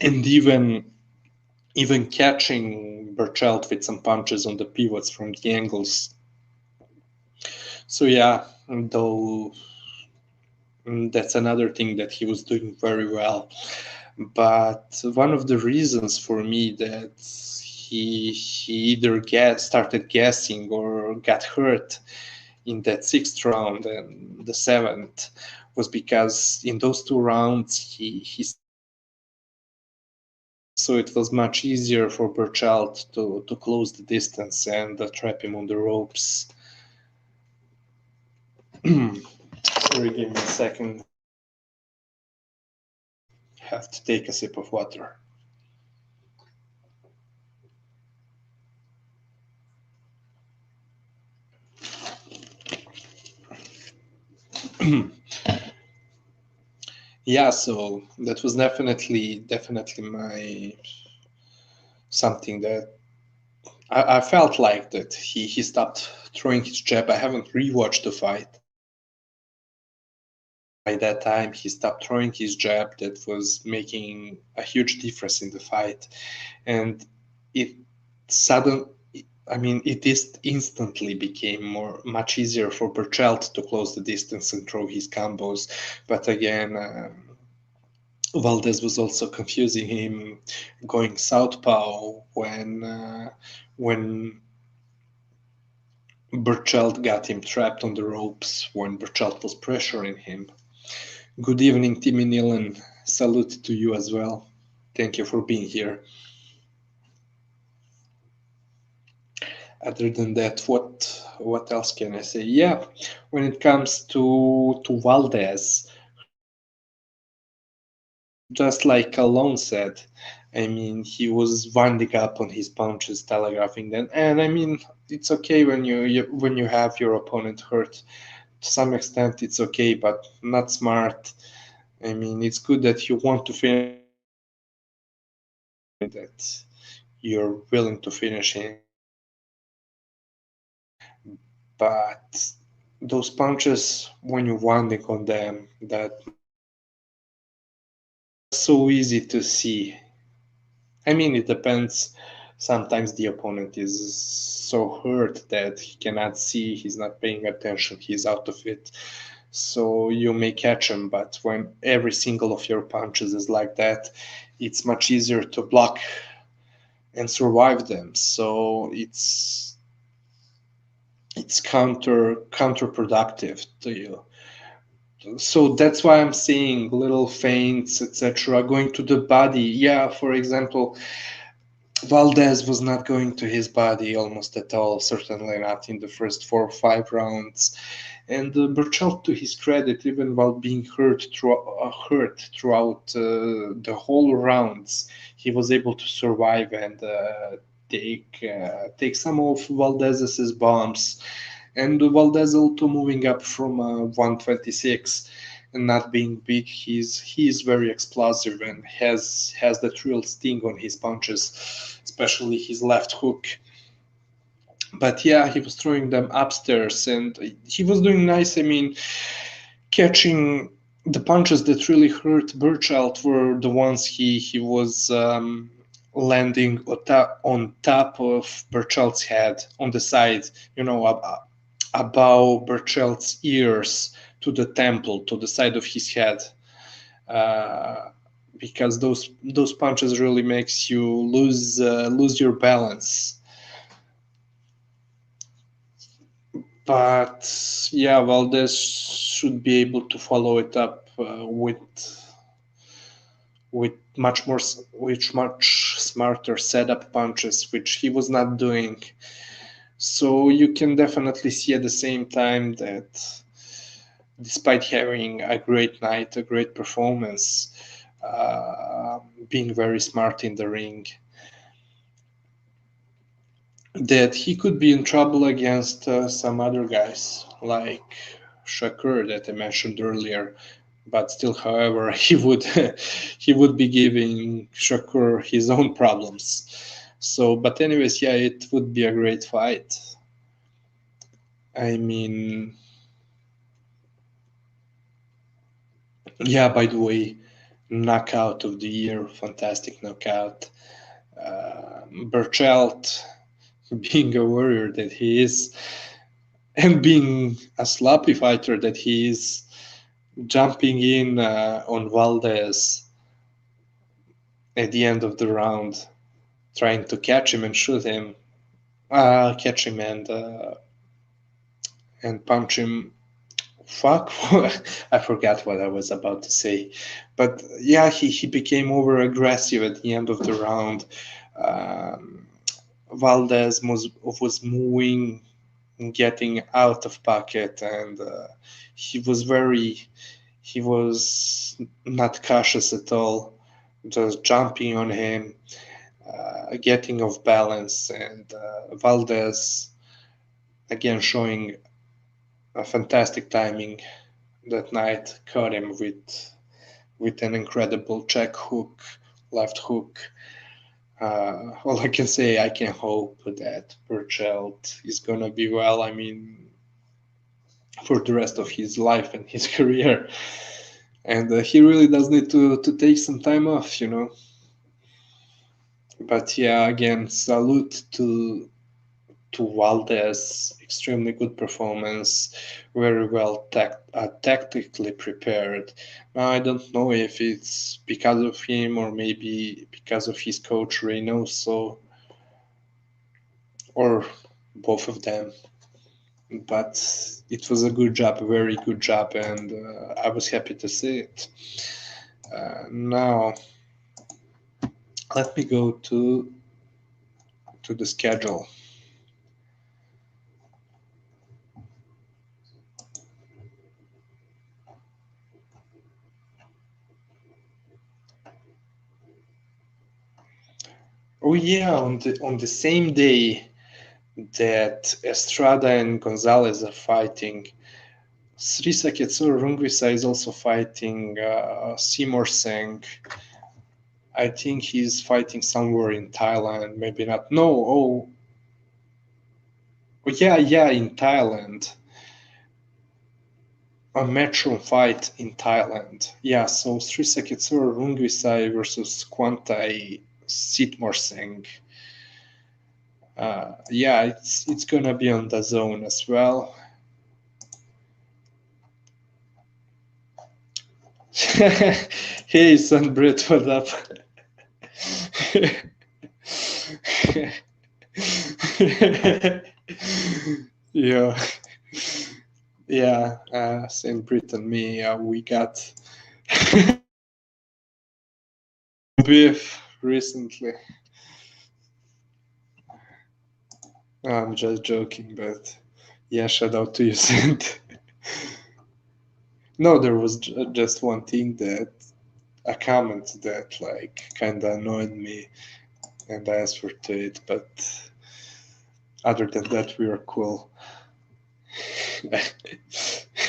Speaker 1: And even catching Berchelt with some punches on the pivots from the angles. So yeah, though that's another thing that he was doing very well. But one of the reasons for me that he either started guessing or got hurt in that 6th round and the 7th was because in those 2 rounds he so it was much easier for Berchelt to close the distance and trap him on the ropes. Sorry, give me a second. Have to take a sip of water. Yeah, so that was definitely my something that I felt like that he stopped throwing his jab. I haven't rewatched the fight. By that time, he stopped throwing his jab. That was making a huge difference in the fight, and it sudden. It is instantly became much easier for Berchelt to close the distance and throw his combos. But again, Valdez was also confusing him, going southpaw when Berchelt got him trapped on the ropes when Berchelt was pressuring him. Good evening, Timmy Nealon. Salute to you as well. Thank you for being here. Other than that, what else can I say? Yeah, when it comes to Valdez, just like Alon said, he was winding up on his punches, telegraphing them, and it's okay when you have your opponent hurt. To some extent, it's okay, but not smart. It's good that you want to finish, that you're willing to finish him, but those punches, when you're winding on them, that's so easy to see. It depends. Sometimes the opponent is so hurt that he cannot see, he's not paying attention, he's out of it. So you may catch him, but when every single of your punches is like that, it's much easier to block and survive them. So it's counterproductive to you. So that's why I'm saying little feints, etc., going to the body. Yeah, for example, Valdez was not going to his body almost at all, certainly not in the first 4 or 5 rounds. And Berchelt, to his credit, even while being hurt throughout the whole rounds, he was able to survive and take some of Valdez's bombs, and Valdez also moving up from 126 and not being big. He's very explosive and has that real sting on his punches, especially his left hook. But yeah, he was throwing them upstairs and he was doing nice. I mean, catching the punches that really hurt Berchelt were the ones he was landing on top of Berchelt's head, on the side, above Berchelt's ears, to the temple, to the side of his head. Because those punches really makes you lose your balance. But yeah, Valdez should be able to follow it up with much smarter setup punches, which he was not doing. So you can definitely see at the same time that despite having a great night, a great performance, being very smart in the ring, that he could be in trouble against some other guys like Shakur that I mentioned earlier. But still, however, he would be giving Shakur his own problems. So, but anyways, yeah, it would be a great fight. I mean, yeah, by the way, knockout of the year, fantastic knockout. Berchelt, being a warrior that he is, and being a sloppy fighter that he is, jumping in on Valdez at the end of the round, trying to catch him and shoot him, catch him and punch him. Fuck, I forgot what I was about to say. But yeah, he became over aggressive at the end of the round. Valdez was moving, getting out of pocket, and he was not cautious at all, just jumping on him, getting off balance, and Valdez again showing a fantastic timing that night, caught him with an incredible check hook, left hook. All I can say, I can hope that Berchelt is gonna be well. I mean, for the rest of his life and his career, and he really does need to take some time off, But yeah, again, salute to Valdez, extremely good performance, very well tactically prepared. Now, I don't know if it's because of him or maybe because of his coach Reynoso, or both of them. But it was a good job, a very good job, and I was happy to see it. Now, let me go to the schedule. Oh yeah, on the same day that Estrada and Gonzalez are fighting, Srisa Ketsur Rungvisa is also fighting Seymour Singh. I think he's fighting somewhere in Thailand, maybe not. No, oh yeah, in Thailand. A matchroom fight in Thailand. Yeah, so Srisa Ketsur Rungvisai versus Kwantai Sitmore Singh. Yeah, it's gonna be on the zone as well. Hey, son Brit, what up? Yeah, Saint Brit and me, we got beef recently. I'm just joking, but yeah, shout out to you, Saint. No, there was just one thing, that a comment that like kind of annoyed me. and answer to it. But other than that, we are cool.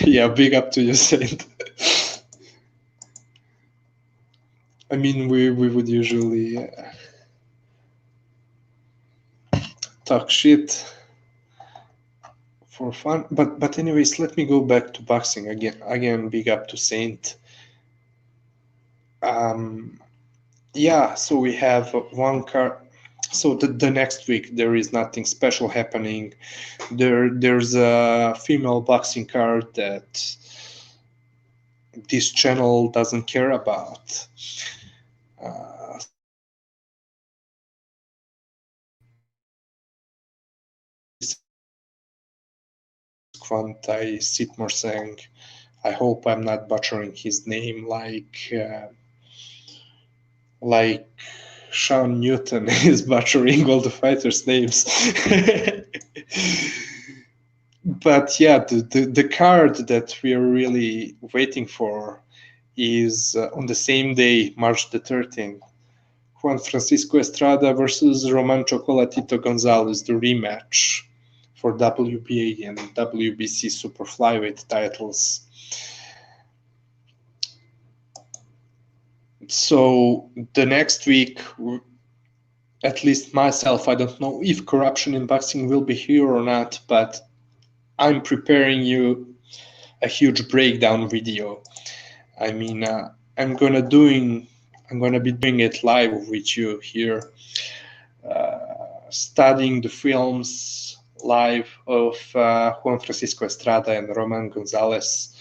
Speaker 1: Yeah, big up to you, Saint. I mean, we would usually talk shit for fun, but anyways, let me go back to boxing again. Again, big up to Saint. Yeah, so we have one card. So the next week there is nothing special happening. There's a female boxing card that this channel doesn't care about. Kvantai Sitmorseng. I hope I'm not butchering his name like Sean Newton is butchering all the fighters' names. But yeah, the card that we are really waiting for is on the same day, March the 13th. Juan Francisco Estrada versus Roman Chocolatito Gonzalez, the rematch for WBA and WBC super flyweight titles. So the next week, at least myself, I don't know if Corruption in Boxing will be here or not, but I'm preparing you a huge breakdown video. I mean, I'm gonna be doing it live with you here, studying the films live of Juan Francisco Estrada and Roman Gonzalez.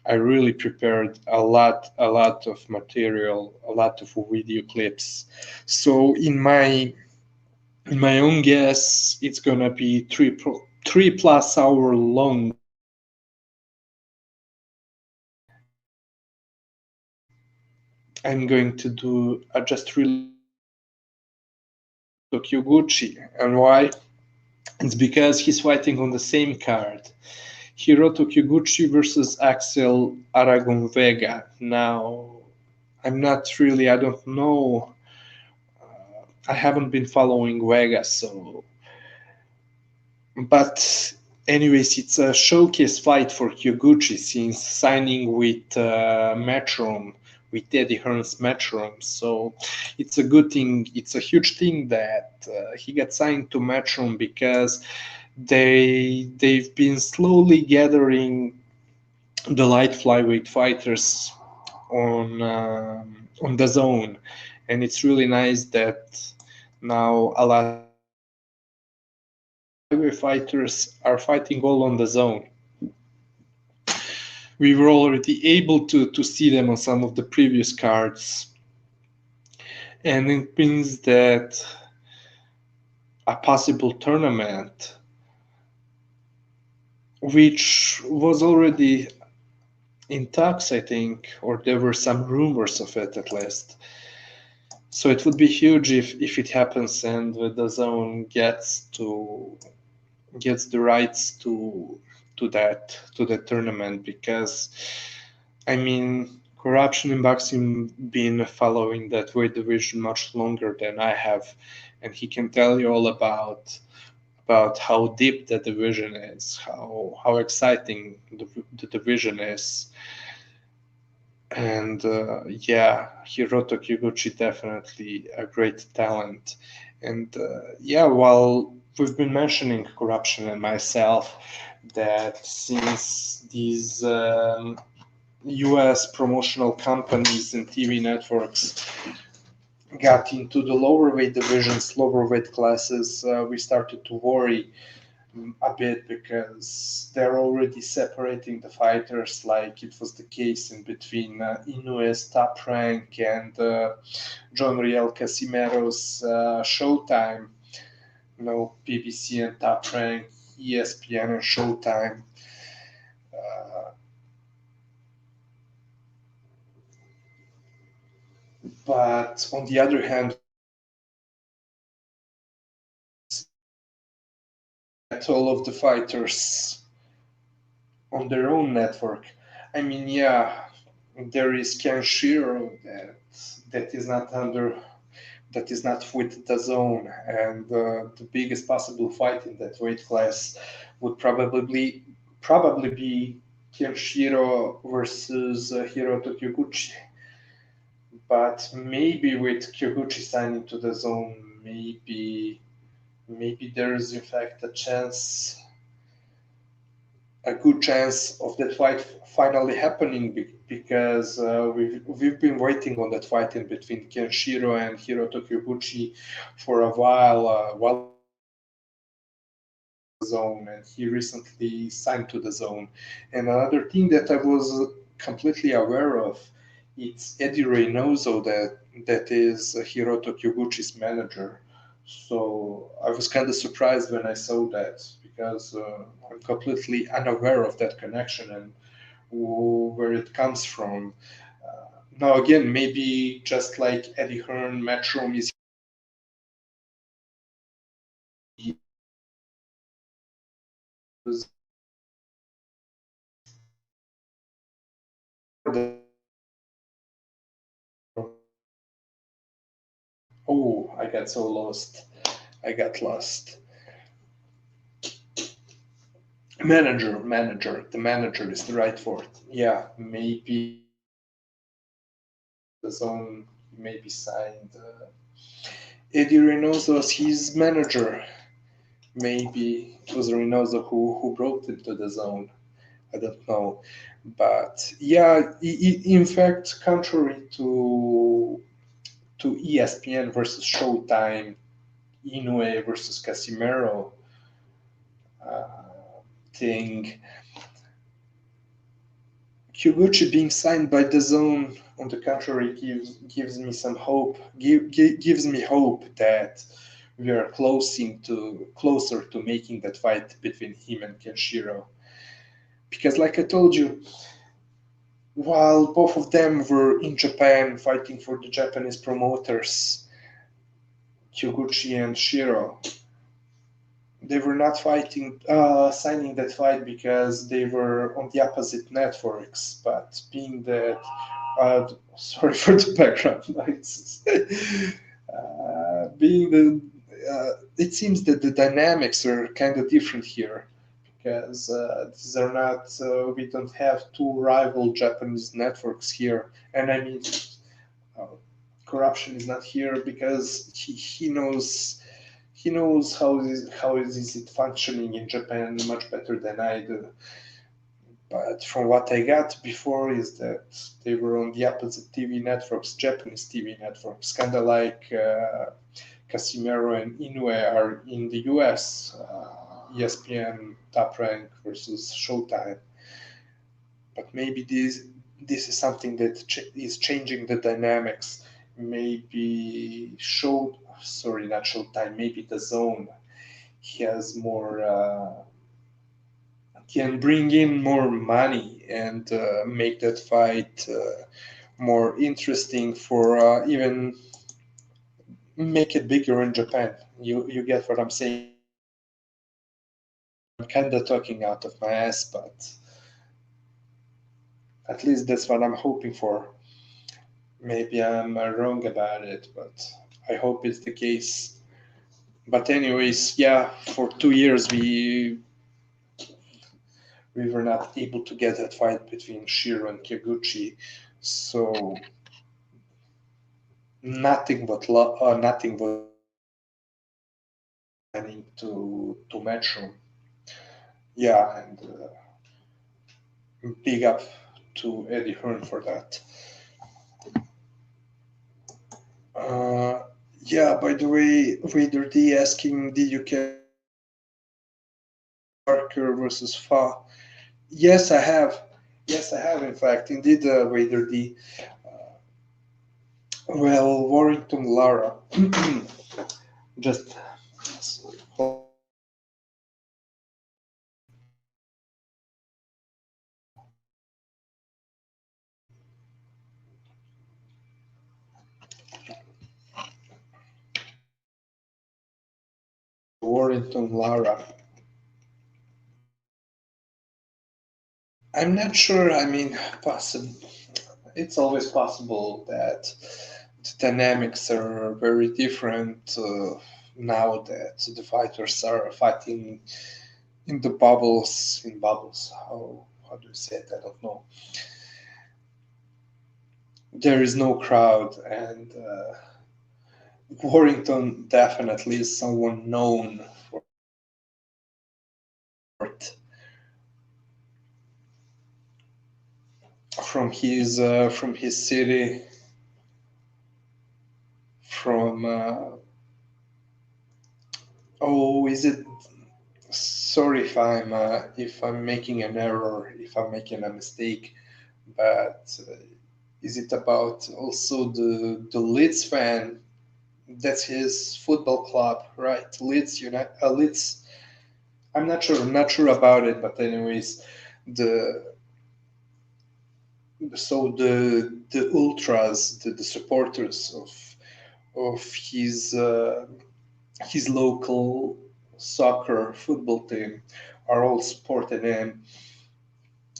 Speaker 1: I really prepared a lot of material, a lot of video clips. So in my own guess, it's gonna be 3+ hour long. I'm going to do just really Kyoguchi, and why? It's because he's fighting on the same card. Hiroto Kyoguchi versus Axel Aragon Vega. Now, I don't know. I haven't been following Vega, so. But, anyways, it's a showcase fight for Kyoguchi since signing with Matchroom, with Eddie Hearn's Matchroom. So it's a good thing. It's a huge thing that he got signed to Matchroom because they've been slowly gathering the light flyweight fighters on the zone, and it's really nice that now a lot of flyweight fighters are fighting all on the zone. We were already able to see them on some of the previous cards, and it means that a possible tournament, which was already in talks, I think, or there were some rumors of it at least. So it would be huge if it happens and the zone gets the rights to that tournament, because I mean, Corruption in Boxing been following that weight division much longer than I have, and he can tell you all about how deep the division is, how exciting the division is. And yeah, Hiroto Kyoguchi definitely a great talent. And yeah, while we've been mentioning Corruption and myself, that since these US promotional companies and TV networks got into the lower weight divisions, lower weight classes, we started to worry a bit, because they're already separating the fighters, like it was the case in between Inoue's Top Rank and John Riel Casimero's Showtime. You know, PBC and Top Rank, ESPN and Showtime. But on the other hand, all of the fighters on their own network. I mean, yeah, there is Ken Shiro that is not under that is not with the zone, and the biggest possible fight in that weight class would probably be Kenshiro versus Hiroto Kyoguchi. But maybe with Kyoguchi signing to the zone, maybe there is in fact a good chance of that fight finally happening, because we've been waiting on that fight in between Kenshiro and Hiroto Kyoguchi for a while zone, and he recently signed to the zone. And another thing that I was completely aware of, it's Eddie Reynoso that is Hiroto Kyoguchi's manager. So I was kind of surprised when I saw that, because I'm completely unaware of that connection and where it comes from. Now again, maybe just like Eddie Hearn, Matchroom is Oh, I got so lost. I got lost. Manager. The manager is the right word. Yeah, maybe the zone maybe signed Eddie Reynoso as his manager. Maybe it was Reynoso who brought him to the zone. I don't know. But yeah, in fact, contrary to ESPN versus Showtime, Inoue versus Casimero thing, Kyoguchi being signed by the zone, on the contrary, gives me some hope. Gives me hope that we are closer to making that fight between him and Kenshiro. Because, like I told you, while both of them were in Japan fighting for the Japanese promoters, Kyoguchi and Shiro, they were not signing that fight because they were on the opposite networks. But being that, sorry for the background noise, being the, it seems that the dynamics are kind of different here, because these are not, we don't have two rival Japanese networks here, and I mean, uh, corruption is not here because he knows how is it functioning in Japan much better than I do. But from what I got before is that they were on the opposite TV networks, Japanese TV networks, kind of like Casimero and Inoue are in the US, ESPN Top Rank versus Showtime. But maybe this is something that is changing the dynamics. Maybe not Showtime, maybe the Zone has more can bring in more money and make that fight more interesting for even make it bigger in Japan. You get what I'm saying? I'm kind of talking out of my ass, but at least that's what I'm hoping for. Maybe I'm wrong about it, but I hope it's the case. But anyways, yeah, for 2 years we were not able to get that fight between Shiro and Kyoguchi, so nothing but planning to Metro. Yeah, and big up to Eddie Hearn for that. Yeah, by the way, Vader D asking, did you catch Parker versus Fa? Yes, I have. Yes, I have, in fact. Indeed, Vader D. Well, Warrington Lara. Just. Warrington Lara. I'm not sure. I mean, possible. It's always possible that the dynamics are very different now that the fighters are fighting in the bubbles. In bubbles, how do you say it? I don't know. There is no crowd, and Warrington definitely is someone known for it. From his city, from oh, is it? Sorry if I'm making an error, if I'm making a mistake, but is it about also the Leeds fan? That's his football club, right? Leeds United, Leeds. I'm not sure about it, but anyways, the the ultras, the supporters of his local soccer football team are all supporting him.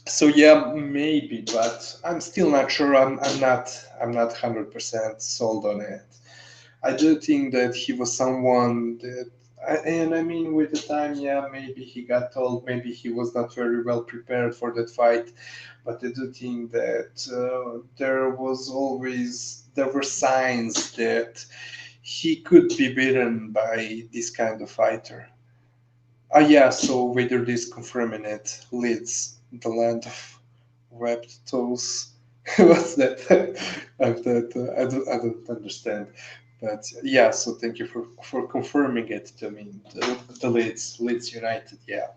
Speaker 1: So yeah, maybe, but I'm still not sure. I'm not 100% sold on it. I do think that he was someone that, and I mean, with the time, yeah, maybe he got told, maybe he was not very well prepared for that fight, but I do think that there were signs that he could be beaten by this kind of fighter. Ah, yeah. So whether this confirming it leads the land of webbed toes. What's that? I don't understand. But yeah, so thank you for confirming it to me. The Leeds United, yeah.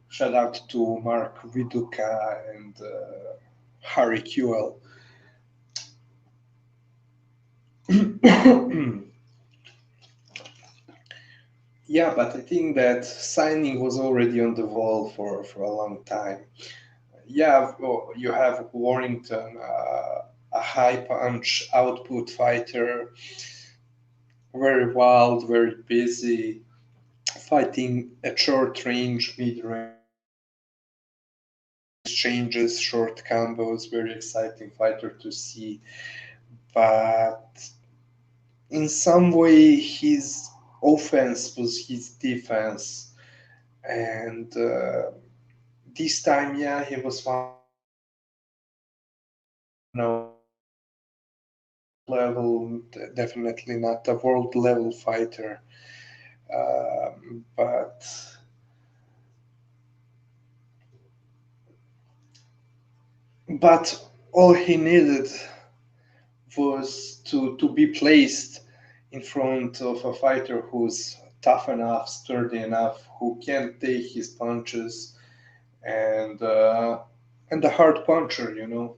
Speaker 1: Shout out to Mark Viduka and Harry Kewell. Yeah, but I think that signing was already on the wall for a long time. Yeah, well, you have Warrington, a high punch output fighter, very wild, very busy, fighting at short range, mid range exchanges, short combos, very exciting fighter to see. But in some way, his offense was his defense, and this time, yeah, he was found no level, definitely not a world level fighter. But all he needed was to be placed in front of a fighter who's tough enough, sturdy enough, who can take his punches, and a hard puncher, you know.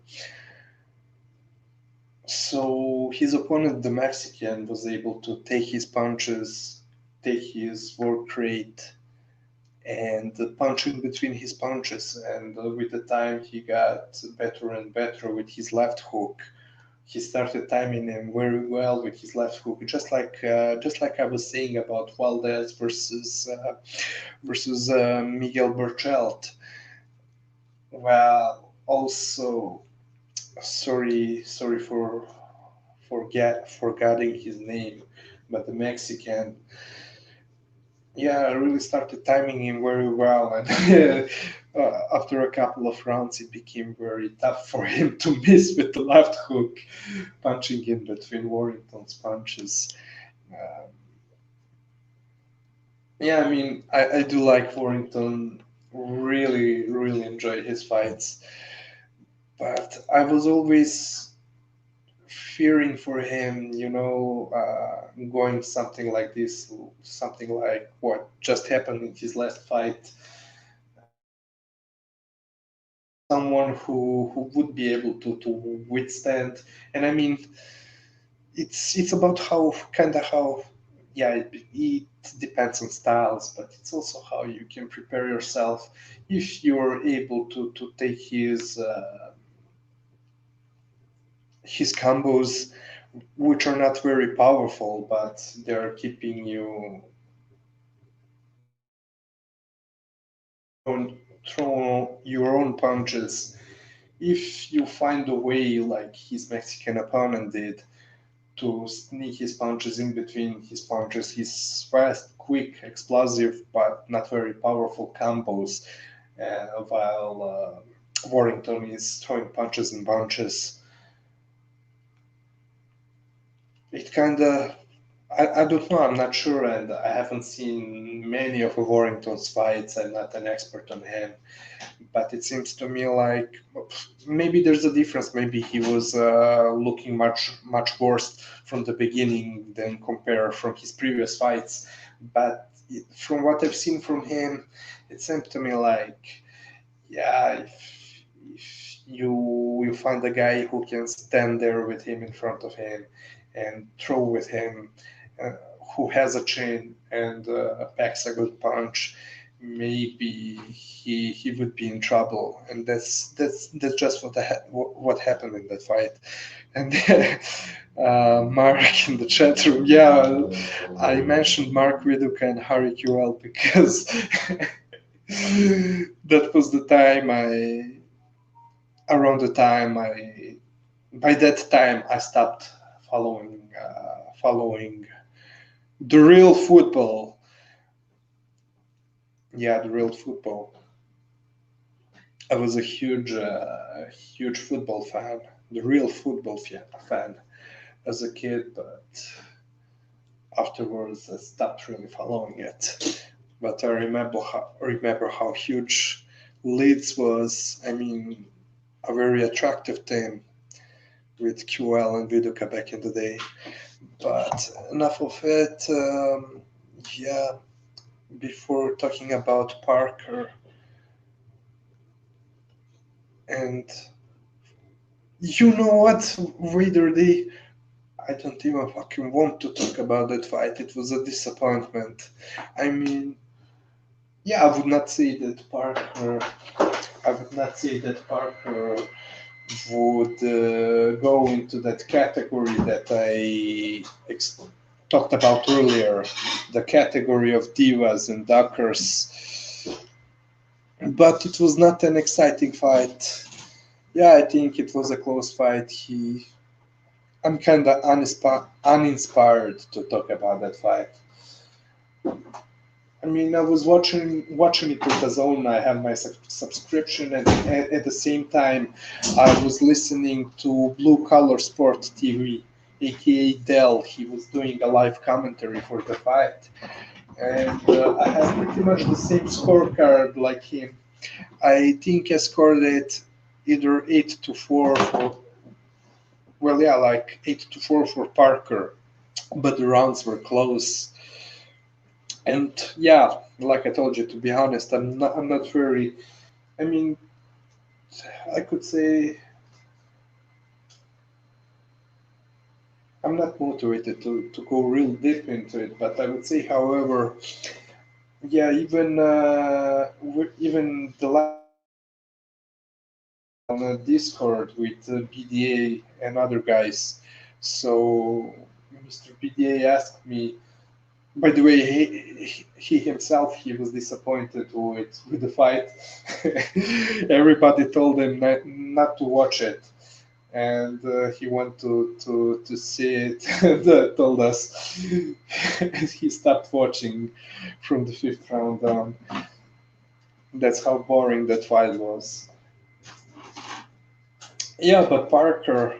Speaker 1: So his opponent, the Mexican, was able to take his punches, take his work rate, and punching between his punches. And with the time, he got better and better with his left hook. He started timing him very well with his left hook, just like I was saying about Valdez versus Miguel Berchelt. Well, also sorry for forgetting his name, but the Mexican, yeah, I really started timing him very well, and after a couple of rounds, it became very tough for him to miss with the left hook, punching in between Warrington's punches. Um, yeah, I mean, I do like Warrington. Really enjoy his fights, but I was always fearing for him, going something like this, something like what just happened in his last fight. Someone who would be able to withstand. And I mean, it's about how yeah, it depends on styles, but it's also how you can prepare yourself if you're able to take his combos, which are not very powerful, but they're keeping you on throw your own punches. If you find a way like his Mexican opponent did, to sneak his punches in between his punches. He's fast, quick, explosive, but not very powerful combos, while Warrington is throwing punches and bunches. It kind of, I don't know, I'm not sure, and I haven't seen many of Warrington's fights. I'm not an expert on him, but it seems to me like maybe there's a difference. Maybe he was looking much worse from the beginning than compared from his previous fights. But from what I've seen from him, it seemed to me like, yeah, if you find a guy who can stand there with him in front of him and throw with him, uh, who has a chin and packs a good punch, maybe he would be in trouble. And that's just what happened in that fight. And then, Mark in the chat room, yeah, I mentioned Mark Viduka and Harry QL because that was the time around the time by that time I stopped following the real football. Yeah, the real football. I was a huge football fan, the real football fan as a kid, but afterwards I stopped really following it. But I remember how huge Leeds was. I mean, a very attractive team with QL and Viduka back in the day. But enough of it. Yeah, before talking about Parker, and you know what, Raider D, I don't even fucking want to talk about that fight. It was a disappointment. I mean, yeah, I would not say that Parker. I would not say that Parker would go into that category that I talked about earlier, the category of divas and duckers. But it was not an exciting fight. Yeah, I think it was a close fight. I'm kind of uninspired to talk about that fight. I mean, I was watching it with DAZN. I have my subscription, and at the same time, I was listening to Blue Collar Sport TV, aka Dell. He was doing a live commentary for the fight, and I have pretty much the same scorecard like him. I think I scored it either 8-4 for, well, yeah, like 8-4 for Parker, but the rounds were close. And yeah, like I told you, to be honest, I'm not very. I mean, I could say I'm not motivated to go real deep into it, but I would say, however, yeah, even the last on a Discord with BDA and other guys. So Mr. BDA asked me. By the way, he himself, he was disappointed with the fight. Everybody told him not to watch it, and he went to see it and told us he stopped watching from the fifth round down. That's how boring that fight was. Yeah, but Parker,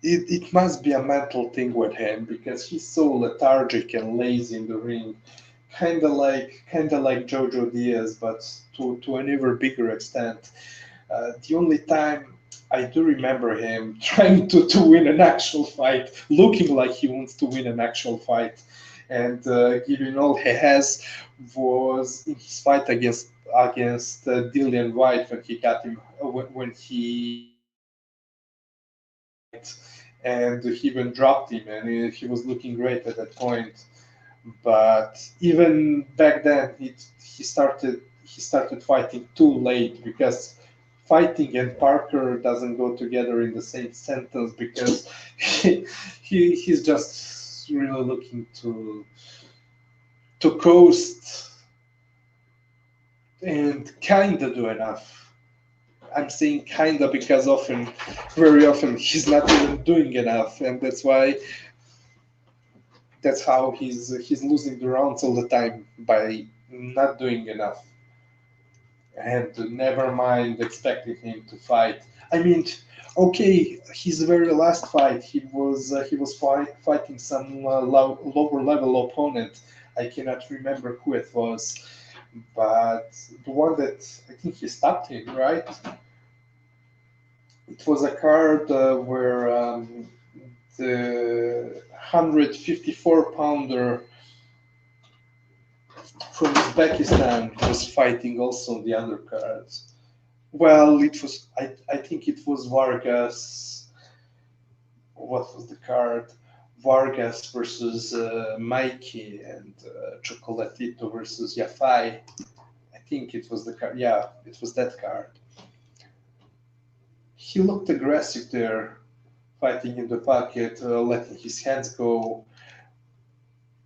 Speaker 1: it must be a mental thing with him because he's so lethargic and lazy in the ring, kind of like Jojo Diaz, but to an even bigger extent. The only time I do remember him trying to win an actual fight, looking like he wants to win an actual fight, and giving all he has, was in his fight against Dillian White when he got him when he and he even dropped him, and he was looking great at that point. But even back then, he started fighting too late because fighting and Parker doesn't go together in the same sentence because he's just really looking to coast and kind of do enough. I'm saying kinda because often, very often, he's not even doing enough, and that's how he's losing the rounds all the time by not doing enough. And never mind expecting him to fight. I mean, okay, his very last fight, fighting some lower level opponent. I cannot remember who it was, but the one that I think he stopped him, right? It was a card where the 154 pounder from Uzbekistan was fighting also on the undercards. Well, I think it was Vargas. What was the card? Vargas versus Mikey and Chocolatito versus Yafai. I think it was the card. Yeah, it was that card. He looked aggressive there, fighting in the pocket, letting his hands go.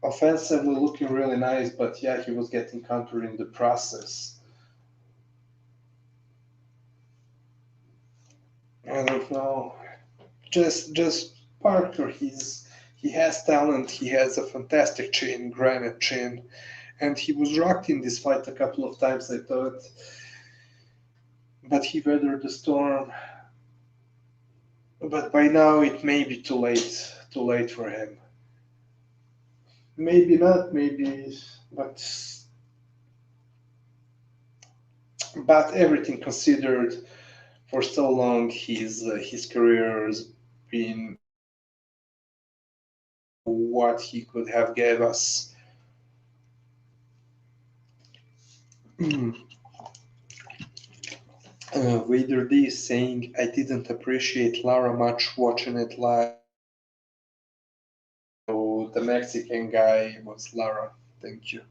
Speaker 1: Offensively looking really nice, but yeah, he was getting countered in the process. I don't know. Just Parker. He has talent. He has a fantastic chin, granite chin, and he was rocked in this fight a couple of times, I thought. But he weathered the storm. But by now it may be too late for him. Maybe not, maybe, but everything considered, for so long his career has been what he could have gave us. Vader D is saying, I didn't appreciate Lara much watching it live. So the Mexican guy was Lara. Thank you.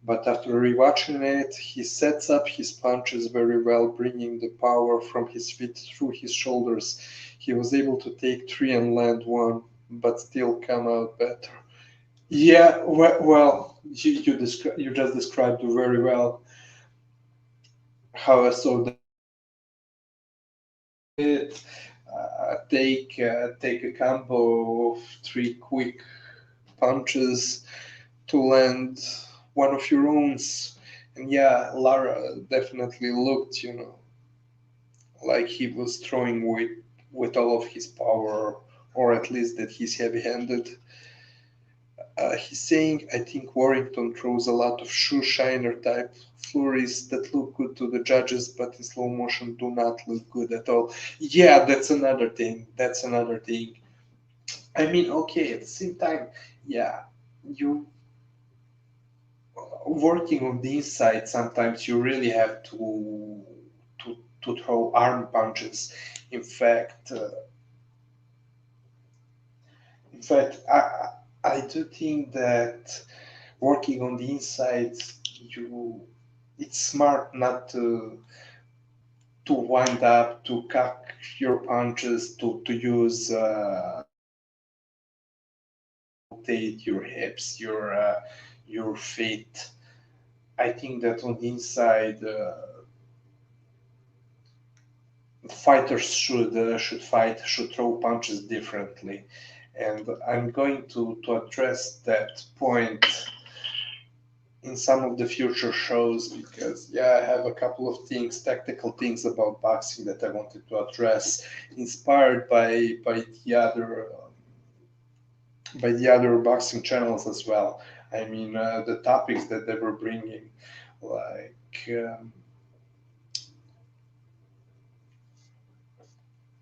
Speaker 1: But after rewatching it, he sets up his punches very well, bringing the power from his feet through his shoulders. He was able to take three and land one, but still come out better. Yeah, well, you just described very well how I saw it. Take a combo of three quick punches to land one of your own. And yeah, Lara definitely looked, like he was throwing with all of his power, or at least that he's heavy-handed. He's saying, I think Warrington throws a lot of shoe shiner type flurries that look good to the judges, but in slow motion do not look good at all. Yeah, that's another thing. That's another thing. I mean, okay, at the same time, yeah, you working on the inside, sometimes you really have to throw arm punches. In fact, uh, I do think that working on the inside, you it's smart not to wind up to cock your punches to use rotate your hips, your feet. I think that on the inside, fighters should throw punches differently, and I'm going to address that point in some of the future shows because yeah, I have a couple of technical things about boxing that I wanted to address, inspired by the other boxing channels as well. I mean, the topics that they were bringing, like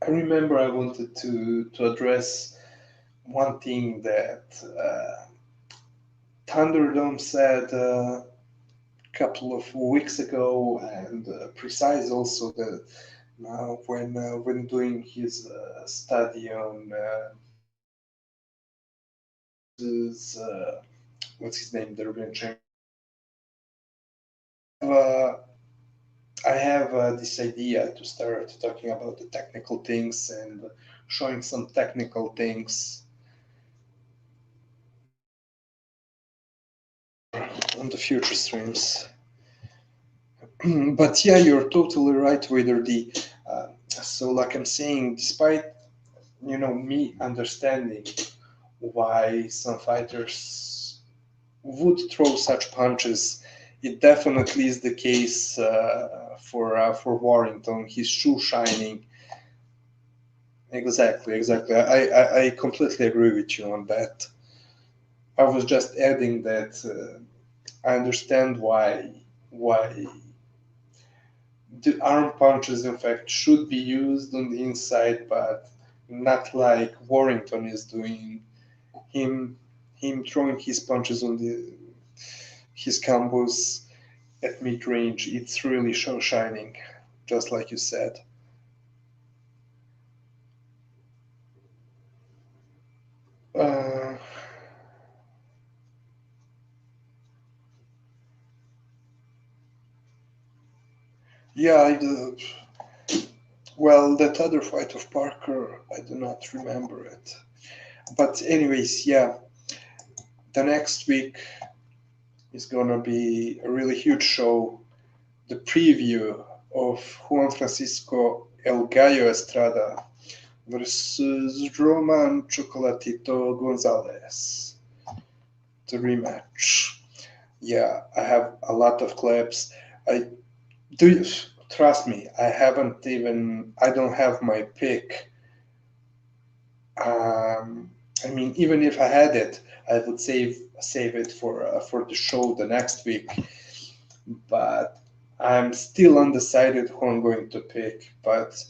Speaker 1: I remember I wanted to address one thing that Thunderdome said couple of weeks ago, and Precise also that when doing his study on his, what's his name, the European champion. Uh, I have this idea to start talking about the technical things and showing some technical things on the future streams. But yeah, you're totally right, Wader D. So, like I'm saying, despite me understanding why some fighters would throw such punches, it definitely is the case for Warrington. His shoe shining. Exactly, exactly. I completely agree with you on that. I was just adding that I understand why the arm punches, in fact, should be used on the inside, but not like Warrington is doing. Him him throwing his punches on the his combos at mid range. It's really show shining, just like you said. Uh, yeah, well, that other fight of Parker, I do not remember it. But anyways, yeah, the next week is gonna be a really huge show. The preview of Juan Francisco El Gallo Estrada versus Roman Chocolatito Gonzalez. The rematch. Yeah, I have a lot of clips. I do trust me. I don't have my pick. I mean, even if I had it, I would save it for the show the next week. But I'm still undecided who I'm going to pick. But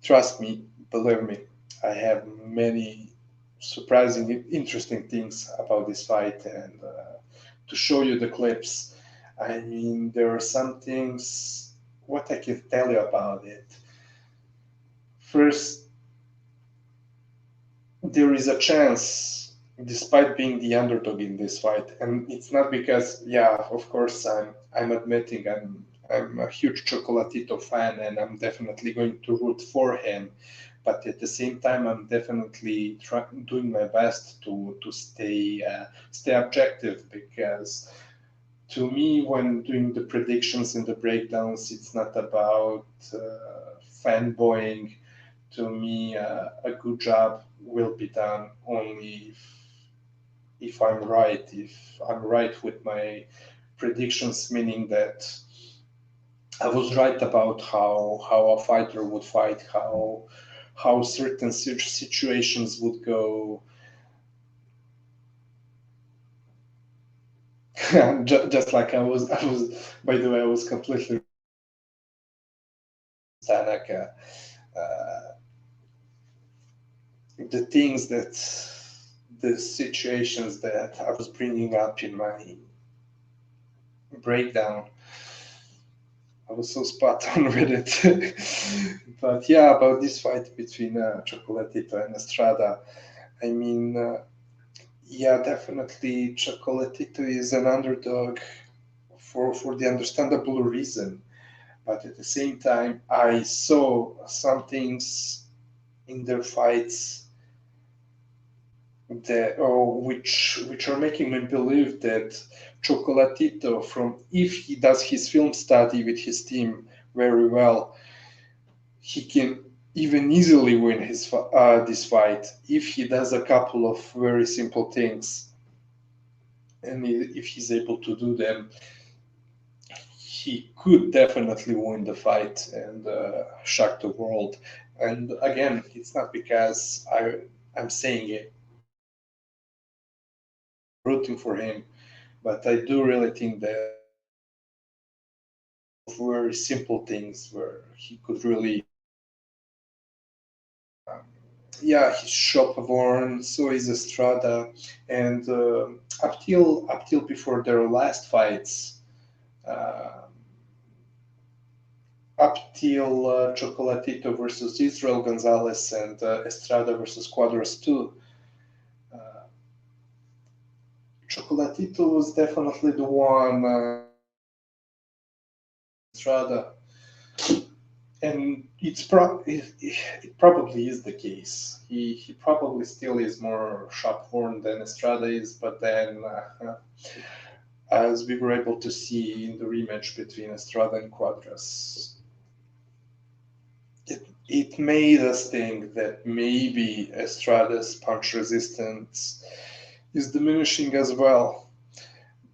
Speaker 1: trust me, believe me, I have many surprising, interesting things about this fight, and to show you the clips. I mean, there are some things. What I can tell you about it. First, there is a chance, despite being the underdog in this fight, and it's not because, yeah, of course, I'm admitting I'm a huge Chocolatito fan, and I'm definitely going to root for him. But at the same time, I'm definitely doing my best to stay objective, because to me, when doing the predictions and the breakdowns, it's not about fanboying. To me, a good job will be done only if I'm right. If I'm right with my predictions, meaning that I was right about how a fighter would fight, how certain situations would go. Just like I was. By the way, I was completely Tanaka. Uh, the things that the situations that I was bringing up in my breakdown, I was so spot on with it. But yeah, about this fight between Chocolatito and Estrada, I mean, yeah, definitely Chocolatito is an underdog for the understandable reason. But at the same time, I saw some things in their fights that which are making me believe that Chocolatito, from if he does his film study with his team very well, he can even easily win this fight if he does a couple of very simple things, and if he's able to do them, he could definitely win the fight and shock the world. And again, it's not because I'm saying it, rooting for him, but I do really think that very simple things where he could really, um, yeah, he's shop-worn, so is Estrada, and up till before their last fights, uh, up till Chocolatito versus Israel Gonzalez and Estrada versus Quadras 2. Uh, Chocolatito was definitely the one. Estrada, and it probably is the case. He probably still is more shop worn than Estrada is, but then as we were able to see in the rematch between Estrada and Quadras. It made us think that maybe Estrada's punch resistance is diminishing as well.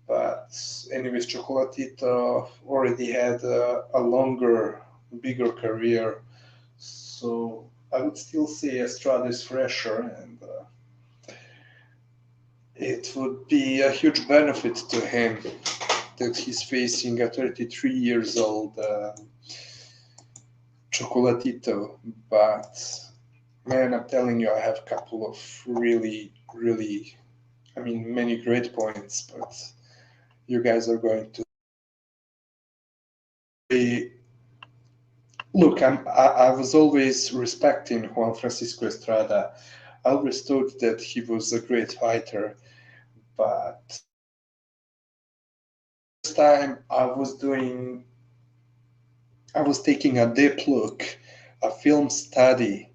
Speaker 1: But anyways, Chocolatito already had a longer, bigger career. So I would still say Estrada is fresher, and it would be a huge benefit to him that he's facing a 33 years old Chocolatito. But man, I'm telling you, I have a couple of really, many great points, but you guys are going to look. I was always respecting Juan Francisco Estrada. I always thought that he was a great fighter, but this time I was taking a deep look, a film study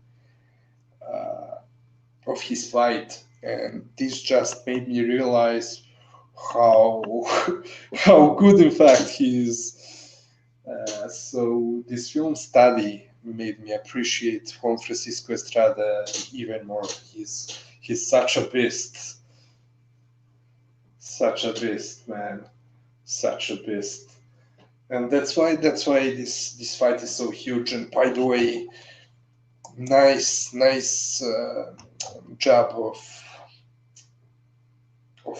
Speaker 1: of his fight, and this just made me realize how how good in fact he is. So this film study made me appreciate Juan Francisco Estrada even more. He's such a beast, man, such a beast, and that's why this fight is so huge. And by the way, nice job of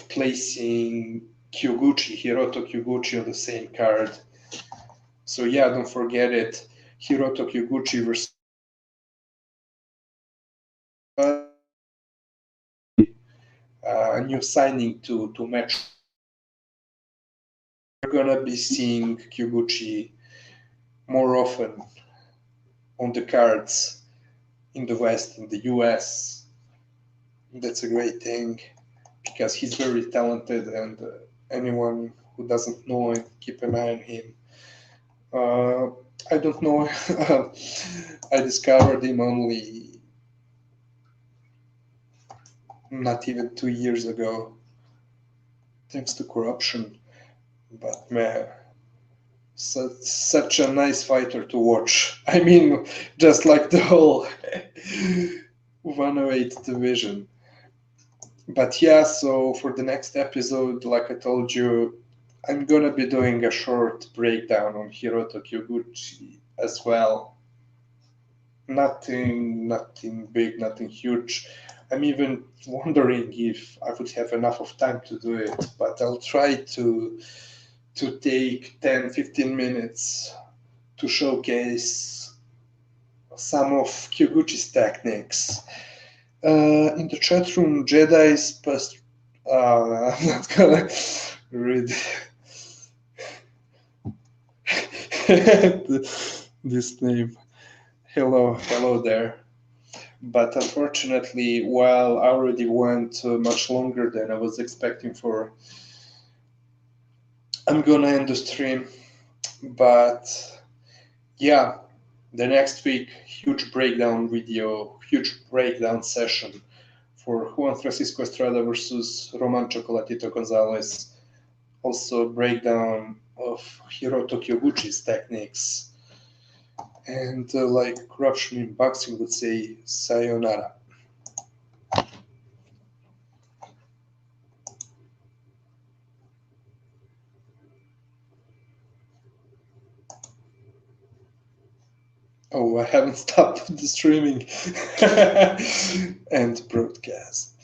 Speaker 1: placing Hiroto Kyoguchi on the same card. So yeah, don't forget it. Hiroto Kyoguchi versus a new signing to match. We're gonna be seeing Kyoguchi more often on the cards in the West, in the US. That's a great thing because he's very talented, and anyone who doesn't know him, keep an eye on him. I don't know. I discovered him only not even 2 years ago, thanks to corruption. But man, such a nice fighter to watch. I mean, just like the whole 108 division. But yeah, so for the next episode, like I told you, I'm gonna be doing a short breakdown on Hiroto Kyoguchi as well. Nothing big, nothing huge. I'm even wondering if I would have enough of time to do it, but I'll try to take 10-15 minutes to showcase some of Kyoguchi's techniques. In the chat room, Jedi's post. I'm not gonna read this name. Hello there. But unfortunately, while I already went much longer than I was expecting for, I'm gonna end the stream. But yeah, the next week, huge breakdown video, huge breakdown session for Juan Francisco Estrada versus Roman Chocolatito Gonzalez. Also breakdown of Hiroto Kyoguchi's techniques. And like corruption in boxing would say, sayonara. Oh, I haven't stopped the streaming and broadcast.